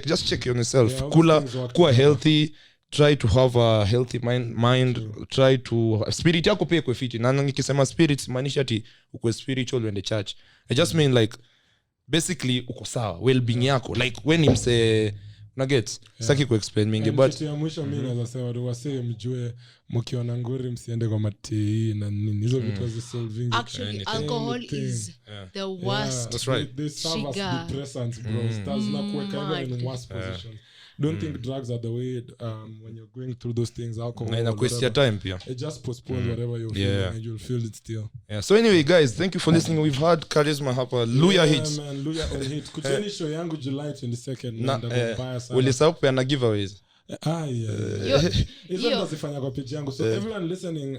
just check yourself kula kuwa healthy try to have a healthy mind try to spirit yako pia iko fit na nikisema spirit maanisha ati uko spiritual when the church I just mean like basically uko sawa well-being yako like when him say nuggets saki kuexplain mingi but kitu ya mwisho mimi naweza sema wase mjue mkiona ngori msiende kwa matei na nini hizo vitu za solving actually alcohol is the worst that's right they serve as depressants bro stars na kuweka even in worse position don't think drugs are the way when you're going through those things alcohol na waste time pia it just postpones whatever you're feeling and you'll feel it still so anyway guys thank you for listening we've had charisma hapa Luhya Heat man Luhya Heat kuteni show yangu July 22nd na mbaya sana ulisahau kupeana giveaways hizo nazifanya kwa page yangu so everyone listening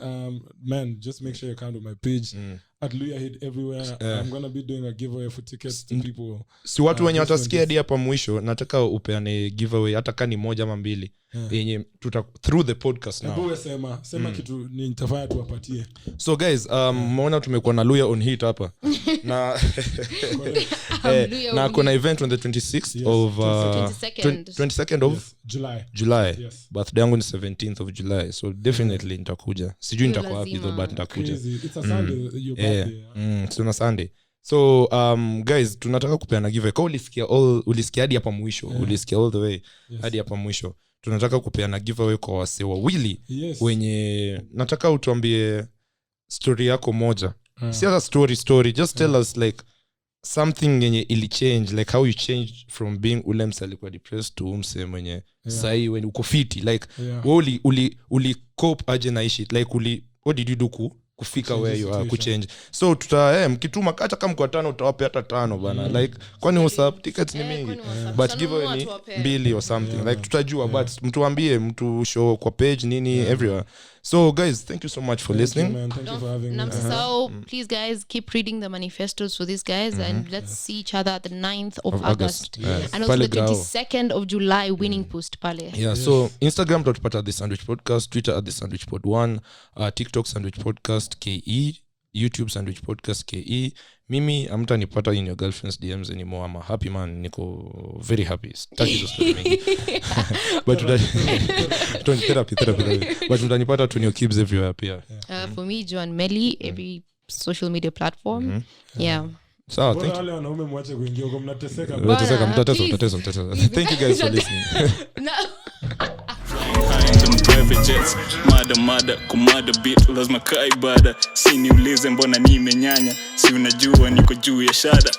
man just make sure you come to my page at Luhya Heat everywhere I'm gonna be doing a giveaway for tickets to people si watu wenye watasikia hadi hapa mwisho nataka upeane giveaway hata kani moja ama mbili yenye through the podcast now wewe sema kitu nitafanya tuwapatie so guys mmeona tumekuwa na Luhya on Heat hapa na na kuna event on the 26th of 22nd of July birthday yangu ni 17th of July so definitely nitakuja sijui nitakuwa wapi though but nitakuja it's a Sunday your birthday so na Sunday So guys, tunataka kupeana giveaway. Kwa ulisikia hadi hapa mwisho, ulisikia all the way hadi hapa mwisho. Tunataka kupeana giveaway kwa wase wawili wenye nataka utuambie story yako moja. Si hata story, just tell us like something yenye ili change, like how you changed from being ule mse alikuwa depressed to umse mwenye sahi when uko fiti, like uli cope aje na ishi, like what did you do kufika where you are, kuchange. So mkituma hata kama kwa 5 utawape hata 5 bana, like kwani WhatsApp tickets ni mingi, but giveaway ni 2 or something, like tutajua, but mtuambie, mtu show kwa page nini everywhere. So guys, thank you so much for listening. Thank you for having me. So please guys, keep reading the manifestos for these guys, and let's see each other at the 9th of August. And also the 22nd of July winning post pale. Yeah, so Instagram @the Sandwich Podcast, Twitter @the Sandwich Pod 1, TikTok Sandwich Podcast KE, YouTube Sandwich Podcast KE. Mimi amtanipata in your girlfriend's DMs anymore. I'm a happy man, niko very happy. Staki to story mingi. But therapy. But mtanipata to your kibs everywhere pia. For me, Joan Melly, every social media platform. Yeah. So thank you. Wale wanaume mwache kuingia huko, mnateseka. Mtatesa. Thank you guys for listening. Private jets, mada kumada beat, lazima kaibada. Si niulize mbona nimenyanya, si unajua niko juu ya shada.